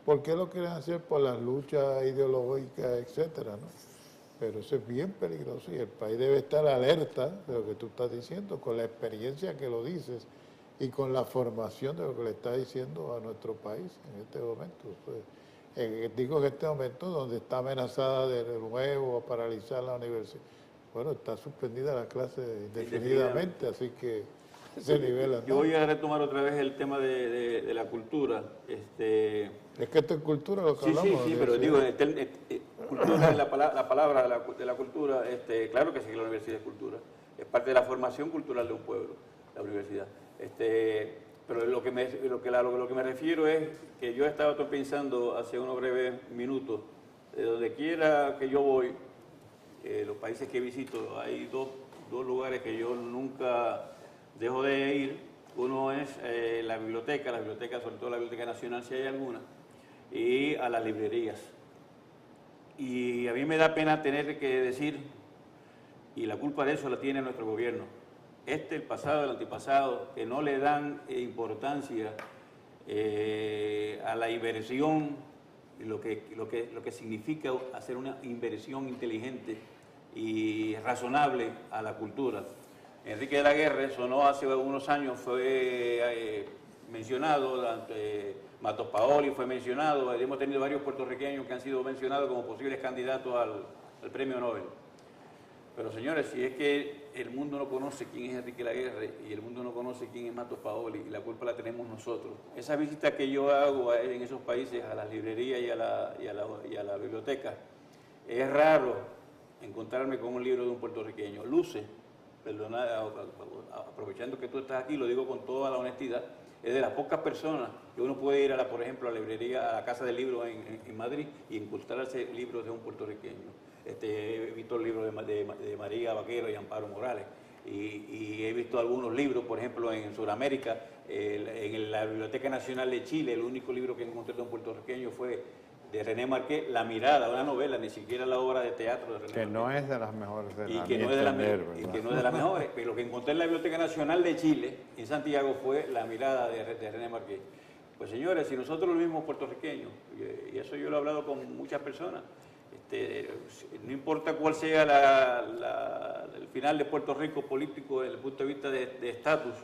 Speaker 3: ¿Por qué lo quieren hacer? Por las luchas ideológicas, etcétera, ¿no? Pero eso es bien peligroso y el país debe estar alerta de lo que tú estás diciendo, con la experiencia que lo dices y con la formación de lo que le estás diciendo a nuestro país en este momento. Pues, digo en este momento donde está amenazada de nuevo a paralizar la universidad. Bueno, está suspendida la clase indefinidamente, así que se nivela.
Speaker 2: Yo voy a retomar otra vez el tema de la cultura.
Speaker 3: Es que esto es cultura lo que hablamos.
Speaker 2: Sí, pero digo, cultura, la palabra de la cultura, claro que sí, la universidad es cultura. Es parte de la formación cultural de un pueblo, la universidad. Pero lo que me refiero es que yo estaba pensando hace unos breves minutos, de donde quiera que yo voy, los países que visito, hay dos lugares que yo nunca dejo de ir. Uno es la biblioteca, sobre todo la Biblioteca Nacional, si hay alguna, y a las librerías. Y a mí me da pena tener que decir, y la culpa de eso la tiene nuestro gobierno, el pasado, el antepasado, que no le dan importancia a la inversión, lo que significa hacer una inversión inteligente y razonable a la cultura. Enrique de la Guerra sonó hace unos años, fue mencionado, Matos Paoli fue mencionado, hemos tenido varios puertorriqueños que han sido mencionados como posibles candidatos al premio Nobel. Pero señores, si es que el mundo no conoce quién es Enrique de la Guerra y el mundo no conoce quién es Matos Paoli, y la culpa la tenemos nosotros. Esa visita que yo hago en esos países, a las librerías y a la biblioteca, es raro encontrarme con un libro de un puertorriqueño. Luce, perdona, aprovechando que tú estás aquí, lo digo con toda la honestidad, es de las pocas personas que uno puede ir, por ejemplo, a la librería, a la Casa del Libro en Madrid y encontrarse libros de un puertorriqueño. He visto el libro de María Vaquero y Amparo Morales y he visto algunos libros, por ejemplo, en Sudamérica, en la Biblioteca Nacional de Chile, el único libro que encontré de un puertorriqueño fue de René Marqués, La Mirada, una novela, ni siquiera la obra de teatro de René Marqués.
Speaker 4: Que no es de las mejores de
Speaker 2: y que no es de las mejores. Pero lo que encontré en la Biblioteca Nacional de Chile, en Santiago, fue La Mirada de René Marqués. Pues señores, si nosotros los mismos puertorriqueños, y eso yo lo he hablado con muchas personas, no importa cuál sea el final de Puerto Rico político desde el punto de vista de estatus,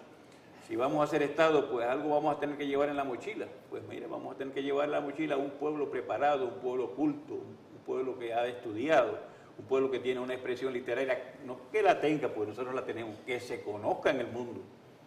Speaker 2: si vamos a ser Estado, pues algo vamos a tener que llevar en la mochila. Pues mire, vamos a tener que llevar en la mochila a un pueblo preparado, un pueblo culto, un pueblo que ha estudiado, un pueblo que tiene una expresión literaria, no que la tenga, pues nosotros la tenemos, que se conozca en el mundo.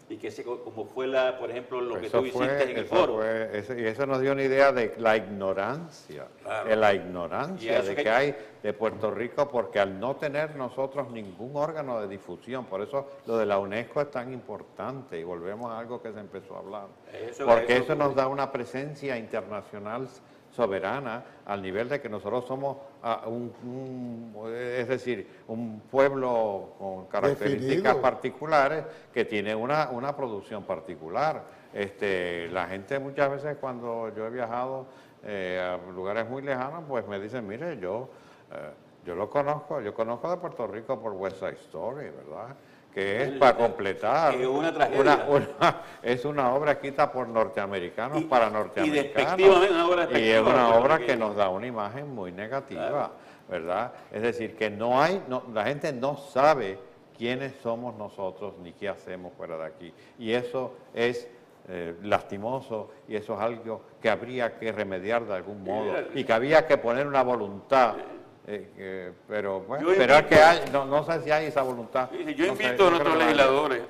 Speaker 2: Y que como fue, por ejemplo, lo que tú hiciste en el foro.
Speaker 4: Y eso nos dio una idea de la ignorancia,
Speaker 2: claro.
Speaker 4: De la ignorancia de que hay de Puerto Rico, porque al no tener nosotros ningún órgano de difusión, por eso lo de la UNESCO es tan importante, y volvemos a algo que se empezó a hablar, porque eso nos da una presencia internacional soberana al nivel de que nosotros somos es decir, un pueblo con características
Speaker 3: definido,
Speaker 4: particulares que tiene una producción particular. La gente muchas veces cuando yo he viajado a lugares muy lejanos, pues me dicen, mire, yo conozco de Puerto Rico por West Side Story, ¿verdad? Que es para completar,
Speaker 2: es una tragedia.
Speaker 4: Es una obra escrita por norteamericanos para norteamericanos.
Speaker 2: Y despectivamente una obra despectiva.
Speaker 4: Y es una obra que nos da una imagen muy negativa, claro, ¿verdad? Es decir, que la gente no sabe quiénes somos nosotros ni qué hacemos fuera de aquí. Y eso es lastimoso, y eso es algo que habría que remediar de algún modo y que había que poner una voluntad. Pero bueno, es que no sé si hay esa voluntad.
Speaker 2: Yo invito a nuestros legisladores,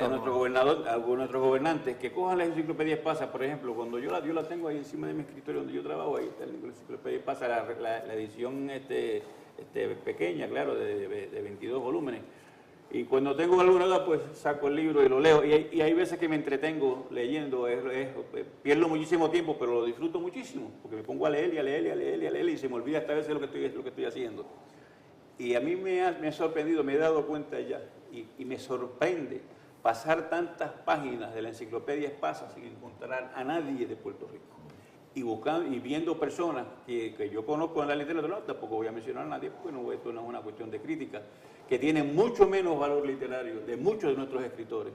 Speaker 2: a nuestros gobernantes, que cojan la enciclopedia Espasa, por ejemplo, cuando yo la tengo ahí encima de mi escritorio donde yo trabajo, ahí está la enciclopedia Espasa, la edición pequeña, claro, de 22 volúmenes. Y cuando tengo alguna duda, pues saco el libro y lo leo. Y hay veces que me entretengo leyendo, pierdo muchísimo tiempo, pero lo disfruto muchísimo, porque me pongo a leer y a leer y a leer y a leer y se me olvida hasta veces lo que estoy haciendo. Y a mí me ha sorprendido, me he dado cuenta ya, y me sorprende pasar tantas páginas de la enciclopedia Espasa sin encontrar a nadie de Puerto Rico. Y viendo personas que yo conozco en la literatura, no, tampoco voy a mencionar a nadie, porque esto no es una cuestión de crítica, que tienen mucho menos valor literario de muchos de nuestros escritores,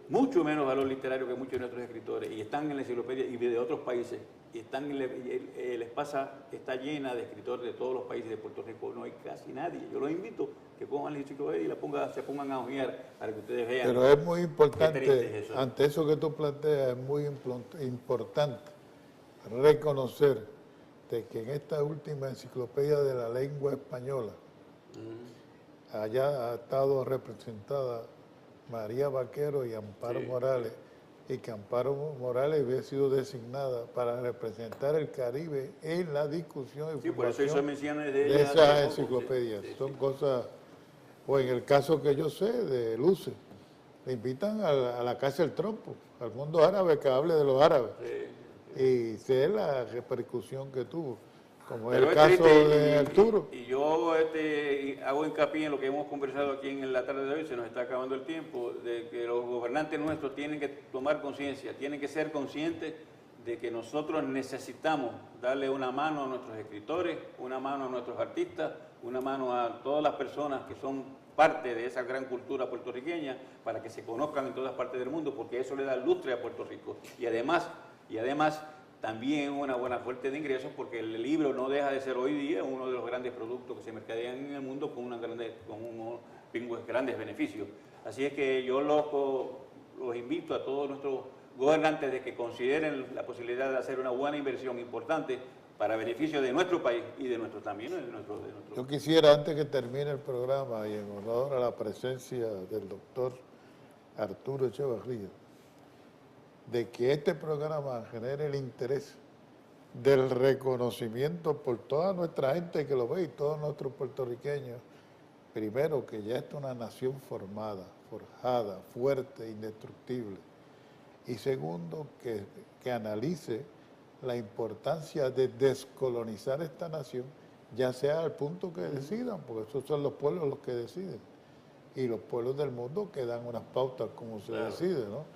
Speaker 2: mucho menos valor literario que muchos de nuestros escritores, y están en la enciclopedia y de otros países, y están el Espasa está llena de escritores de todos los países. De Puerto Rico no hay casi nadie. Yo los invito que pongan la enciclopedia y se pongan a hojear para que ustedes vean.
Speaker 3: Pero es muy importante,
Speaker 2: es eso.
Speaker 3: ante eso que tú planteas, es muy importante reconocer de que en esta última enciclopedia de la lengua española allá ha estado representada María Vaquero y Amparo Morales, y que Amparo Morales había sido designada para representar el Caribe en la discusión y
Speaker 2: Sí, por eso hizo
Speaker 3: formación
Speaker 2: menciones
Speaker 3: de
Speaker 2: ella
Speaker 3: esas
Speaker 2: hace poco,
Speaker 3: enciclopedias.
Speaker 2: sí, sí,
Speaker 3: Son
Speaker 2: sí.
Speaker 3: cosas, o en el caso que yo sé de Luce, le invitan a la Casa del Trompo, al mundo árabe que hable de los árabes, y sé la repercusión que tuvo, como es
Speaker 2: Pero
Speaker 3: el
Speaker 2: es
Speaker 3: caso
Speaker 2: triste,
Speaker 3: de Arturo.
Speaker 2: y yo hago hincapié en lo que hemos conversado aquí en la tarde de hoy, se nos está acabando el tiempo, de que los gobernantes nuestros tienen que tomar conciencia, tienen que ser conscientes de que nosotros necesitamos darle una mano a nuestros escritores, una mano a nuestros artistas, una mano a todas las personas que son parte de esa gran cultura puertorriqueña para que se conozcan en todas partes del mundo, porque eso le da lustre a Puerto Rico. Y además también una buena fuente de ingresos, porque el libro no deja de ser hoy día uno de los grandes productos que se mercadean en el mundo con unos grandes beneficios. Así es que yo los invito a todos nuestros gobernantes de que consideren la posibilidad de hacer una buena inversión importante para beneficio de nuestro país y de nuestro también.
Speaker 3: Yo quisiera, antes que termine el programa y en honor a la presencia del doctor Arturo Echevarría, de que este programa genere el interés del reconocimiento por toda nuestra gente que lo ve y todos nuestros puertorriqueños. Primero, que ya es una nación formada, forjada, fuerte, indestructible. Y segundo, que analice la importancia de descolonizar esta nación, ya sea al punto que decidan, porque esos son los pueblos los que deciden. Y los pueblos del mundo que dan unas pautas como se decide, ¿no?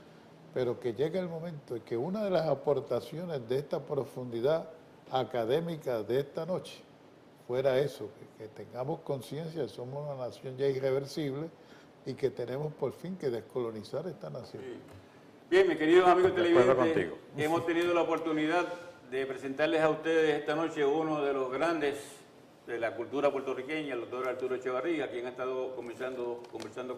Speaker 3: Pero que llegue el momento en que una de las aportaciones de esta profundidad académica de esta noche fuera eso, que tengamos conciencia de que somos una nación ya irreversible y que tenemos por fin que descolonizar esta nación.
Speaker 2: Sí. Bien, mis queridos amigos televidentes,
Speaker 4: contigo.
Speaker 2: hemos tenido la oportunidad de presentarles a ustedes esta noche uno de los grandes de la cultura puertorriqueña, el doctor Arturo Echevarría, quien ha estado conversando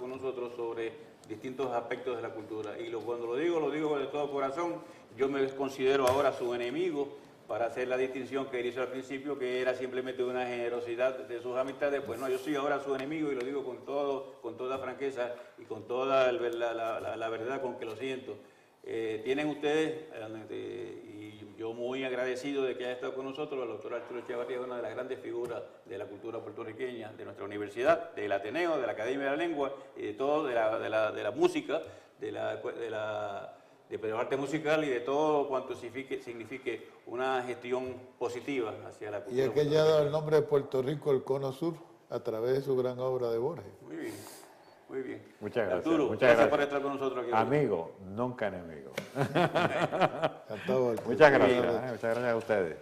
Speaker 2: con nosotros sobre distintos aspectos de la cultura. Y cuando lo digo de todo corazón. Yo me considero ahora su enemigo, para hacer la distinción que él hizo al principio, que era simplemente una generosidad de sus amistades. Pues no, yo soy ahora su enemigo y lo digo con toda franqueza y con toda la verdad con que lo siento. Tienen ustedes, y yo muy agradecido de que haya estado con nosotros, el doctor Arturo Echevarría es una de las grandes figuras de la cultura puertorriqueña, de nuestra universidad, del Ateneo, de la Academia de la Lengua, y de todo, de la música, del arte musical y de todo cuanto signifique una gestión positiva hacia la cultura.
Speaker 3: Y es que ya ha dado el nombre de Puerto Rico el Cono Sur a través de su gran obra de Borges.
Speaker 2: Muy bien. Muy bien.
Speaker 4: Muchas gracias.
Speaker 2: Arturo, gracias por estar con nosotros aquí.
Speaker 4: Amigo, nunca enemigo.
Speaker 3: Encantado,
Speaker 4: Muchas gracias. Muchas gracias a ustedes.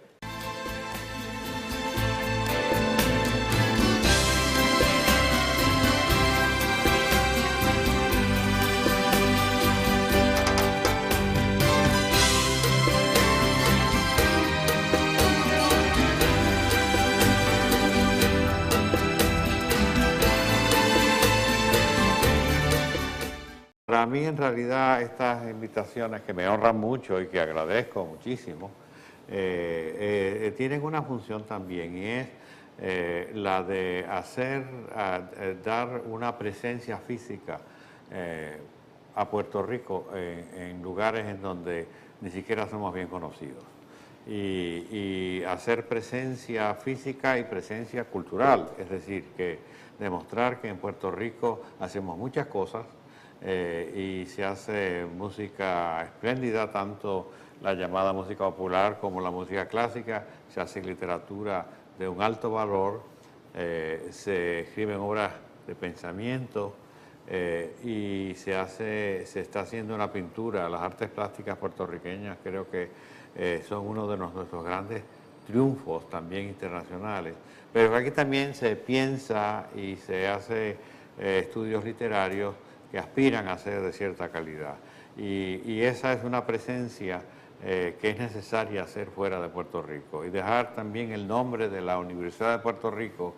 Speaker 4: Para mí, en realidad, estas invitaciones que me honran mucho y que agradezco muchísimo, tienen una función también, y es la de dar una presencia física a Puerto Rico en lugares en donde ni siquiera somos bien conocidos. Y hacer presencia física y presencia cultural, es decir, que demostrar que en Puerto Rico hacemos muchas cosas, y se hace música espléndida, tanto la llamada música popular como la música clásica, se hace literatura de un alto valor, se escriben obras de pensamiento y se está haciendo una pintura. Las artes plásticas puertorriqueñas creo que son uno de nuestros grandes triunfos también internacionales, pero aquí también se piensa y se hace estudios literarios que aspiran a ser de cierta calidad. Y esa es una presencia que es necesaria hacer fuera de Puerto Rico. Y dejar también el nombre de la Universidad de Puerto Rico,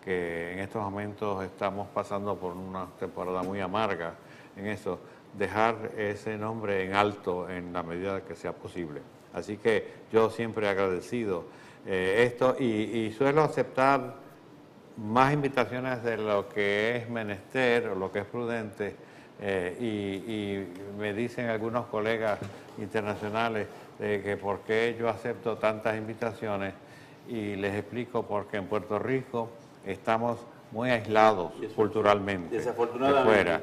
Speaker 4: que en estos momentos estamos pasando por una temporada muy amarga en eso, dejar ese nombre en alto en la medida que sea posible. Así que yo siempre he agradecido esto y suelo aceptar más invitaciones de lo que es menester o lo que es prudente, y me dicen algunos colegas internacionales que por qué yo acepto tantas invitaciones, y les explico porque en Puerto Rico estamos muy aislados culturalmente de fuera.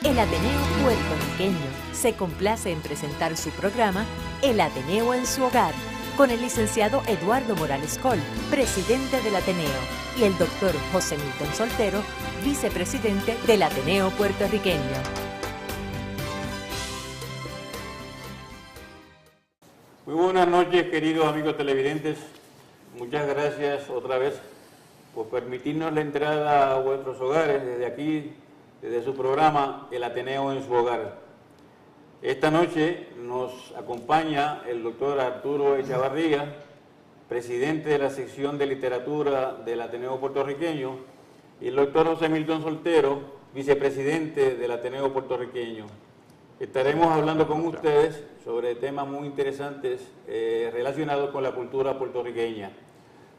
Speaker 1: El Ateneo Puertorriqueño se complace en presentar su programa El Ateneo en su hogar, con el licenciado Eduardo Morales Coll, presidente del Ateneo, y el doctor José Milton Soltero, vicepresidente del Ateneo Puertorriqueño.
Speaker 2: Muy buenas noches, queridos amigos televidentes. Muchas gracias otra vez por permitirnos la entrada a vuestros hogares desde aquí, desde su programa El Ateneo en su hogar. Esta noche nos acompaña el doctor Arturo Echavarría, presidente de la sección de literatura del Ateneo Puertorriqueño, y el doctor José Milton Soltero, vicepresidente del Ateneo Puertorriqueño. Estaremos hablando con ustedes sobre temas muy interesantes relacionados con la cultura puertorriqueña,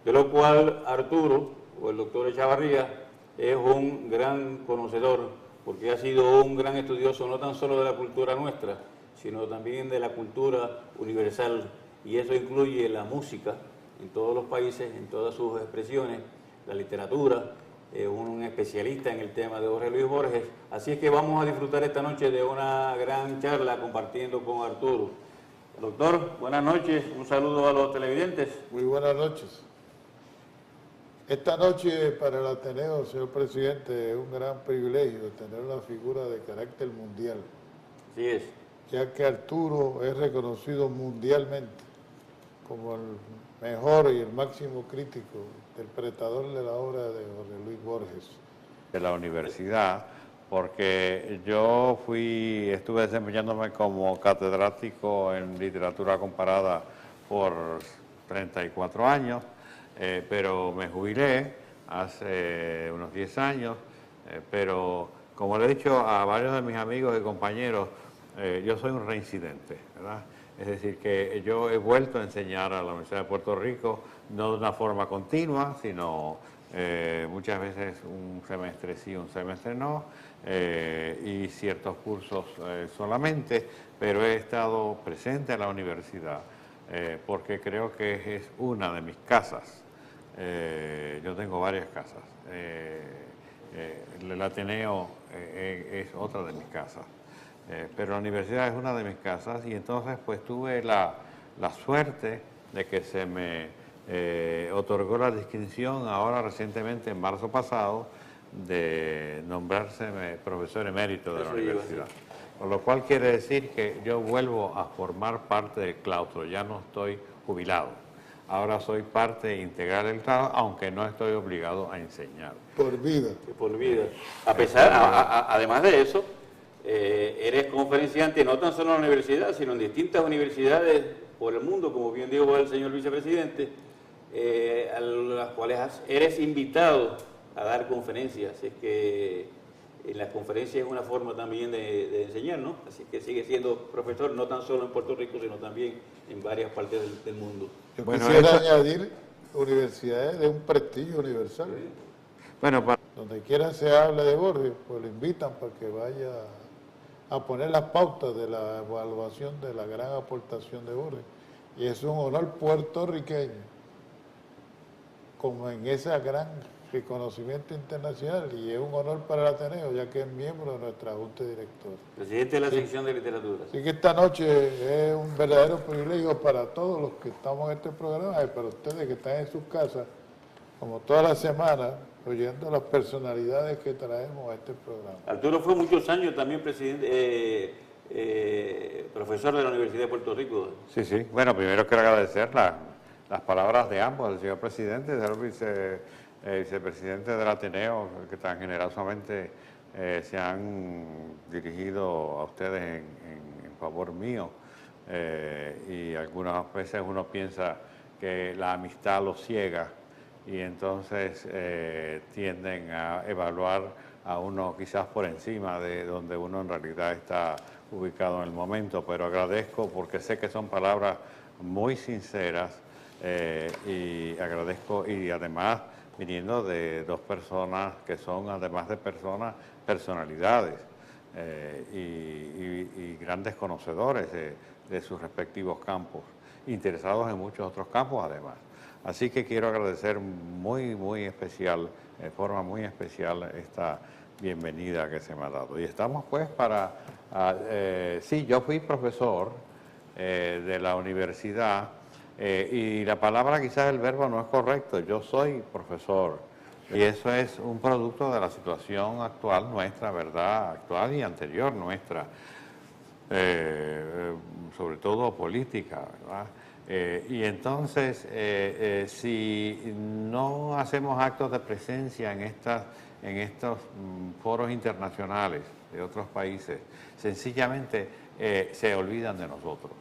Speaker 2: de lo cual Arturo, o el doctor Echavarría, es un gran conocedor, porque ha sido un gran estudioso no tan solo de la cultura nuestra, sino también de la cultura universal, y eso incluye la música en todos los países, en todas sus expresiones, la literatura, un especialista en el tema de Jorge Luis Borges. Así es que vamos a disfrutar esta noche de una gran charla compartiendo con Arturo. Doctor, buenas noches, un saludo a los televidentes.
Speaker 3: Muy buenas noches. Esta noche para el Ateneo, señor presidente, es un gran privilegio tener una figura de carácter mundial.
Speaker 2: Así es.
Speaker 3: Ya que Arturo es reconocido mundialmente como el mejor y el máximo crítico, interpretador de la obra de Jorge Luis Borges.
Speaker 4: De la universidad, porque yo estuve desempeñándome como catedrático en literatura comparada por 34 años, pero me jubilé hace unos 10 años, pero como le he dicho a varios de mis amigos y compañeros, yo soy un reincidente, ¿verdad? Es decir, que yo he vuelto a enseñar a la Universidad de Puerto Rico, no de una forma continua, sino muchas veces un semestre sí, un semestre no, y ciertos cursos solamente, pero he estado presente en la universidad porque creo que es una de mis casas. Yo tengo varias casas. El Ateneo es otra de mis casas. Pero la universidad es una de mis casas, y entonces pues tuve la suerte de que se me otorgó la distinción ahora recientemente, en marzo pasado, de nombrárseme profesor emérito de la universidad. Con lo cual quiere decir que yo vuelvo a formar parte del claustro, ya no estoy jubilado. Ahora soy parte integral del claustro, aunque no estoy obligado a enseñar.
Speaker 3: Por vida.
Speaker 2: Por vida. Además de eso, eres conferenciante no tan solo en la universidad, sino en distintas universidades por el mundo, como bien dijo el señor vicepresidente, a las cuales eres invitado a dar conferencias. Es que en las conferencias es una forma también de enseñar, ¿no? Así que sigue siendo profesor no tan solo en Puerto Rico, sino también en varias partes del mundo.
Speaker 3: Yo quisiera añadir universidades de un prestigio universal.
Speaker 4: Bueno,
Speaker 3: donde quiera se hable de Borges, pues lo invitan para que vaya a poner las pautas de la evaluación de la gran aportación de Borges. Y es un honor puertorriqueño, como en ese gran reconocimiento internacional, y es un honor para el Ateneo, ya que es miembro de nuestra Junta Directora.
Speaker 2: Presidente de la sección de literatura.
Speaker 3: Así que esta noche es un verdadero privilegio para todos los que estamos en este programa y para ustedes que están en sus casas, como toda la semana, oyendo las personalidades que traemos a este programa.
Speaker 2: Arturo fue muchos años también presidente, profesor de la Universidad de Puerto Rico.
Speaker 4: Sí, sí. Bueno, primero quiero agradecer las palabras de ambos, del señor presidente, del vicepresidente del Ateneo, que tan generosamente se han dirigido a ustedes en favor mío. Y algunas veces uno piensa que la amistad los ciega, y entonces tienden a evaluar a uno quizás por encima de donde uno en realidad está ubicado en el momento, pero agradezco porque sé que son palabras muy sinceras, y agradezco, y además viniendo de dos personas que son, además de personalidades y grandes conocedores de sus respectivos campos, interesados en muchos otros campos además. Así que quiero agradecer muy especial, de forma muy especial, esta bienvenida que se me ha dado. Y estamos pues para... sí, yo fui profesor de la universidad y la palabra, quizás el verbo no es correcto, yo soy profesor. Y eso es un producto de la situación actual nuestra, ¿verdad? Actual y anterior nuestra, sobre todo política, ¿verdad? Y entonces, si no hacemos actos de presencia en estos foros internacionales de otros países, sencillamente se olvidan de nosotros.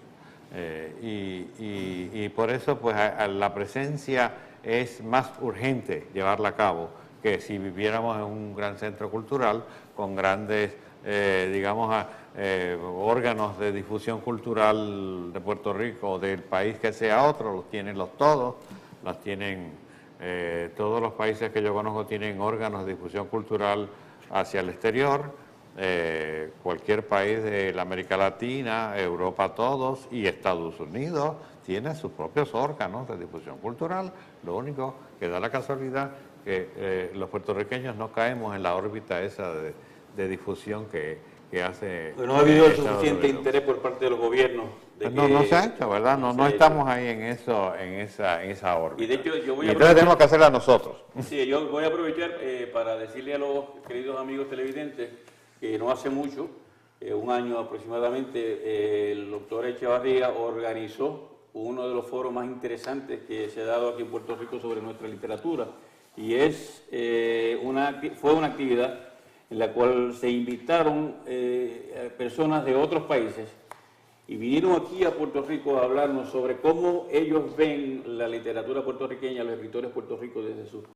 Speaker 4: Y por eso, pues, la presencia es más urgente llevarla a cabo que si viviéramos en un gran centro cultural con grandes, digamos, órganos de difusión cultural de Puerto Rico o del país que sea otro, los tienen todos los países que yo conozco tienen órganos de difusión cultural hacia el exterior, cualquier país de la América Latina, Europa todos y Estados Unidos tienen sus propios órganos de difusión cultural, lo único que da la casualidad que los puertorriqueños no caemos en la órbita esa de difusión que hace...
Speaker 2: No ha habido el suficiente interés por parte de los gobiernos.
Speaker 4: No se ha hecho, ¿verdad? No estamos ahí en esa órbita.
Speaker 2: Y de hecho, yo voy
Speaker 4: a entonces tenemos que hacerla nosotros.
Speaker 2: Sí, yo voy a aprovechar para decirle a los queridos amigos televidentes que no hace mucho, un año aproximadamente, el doctor Echevarría organizó uno de los foros más interesantes que se ha dado aquí en Puerto Rico sobre nuestra literatura. Y fue una actividad en la cual se invitaron personas de otros países y vinieron aquí a Puerto Rico a hablarnos sobre cómo ellos ven la literatura puertorriqueña, los escritores puertorriqueños desde su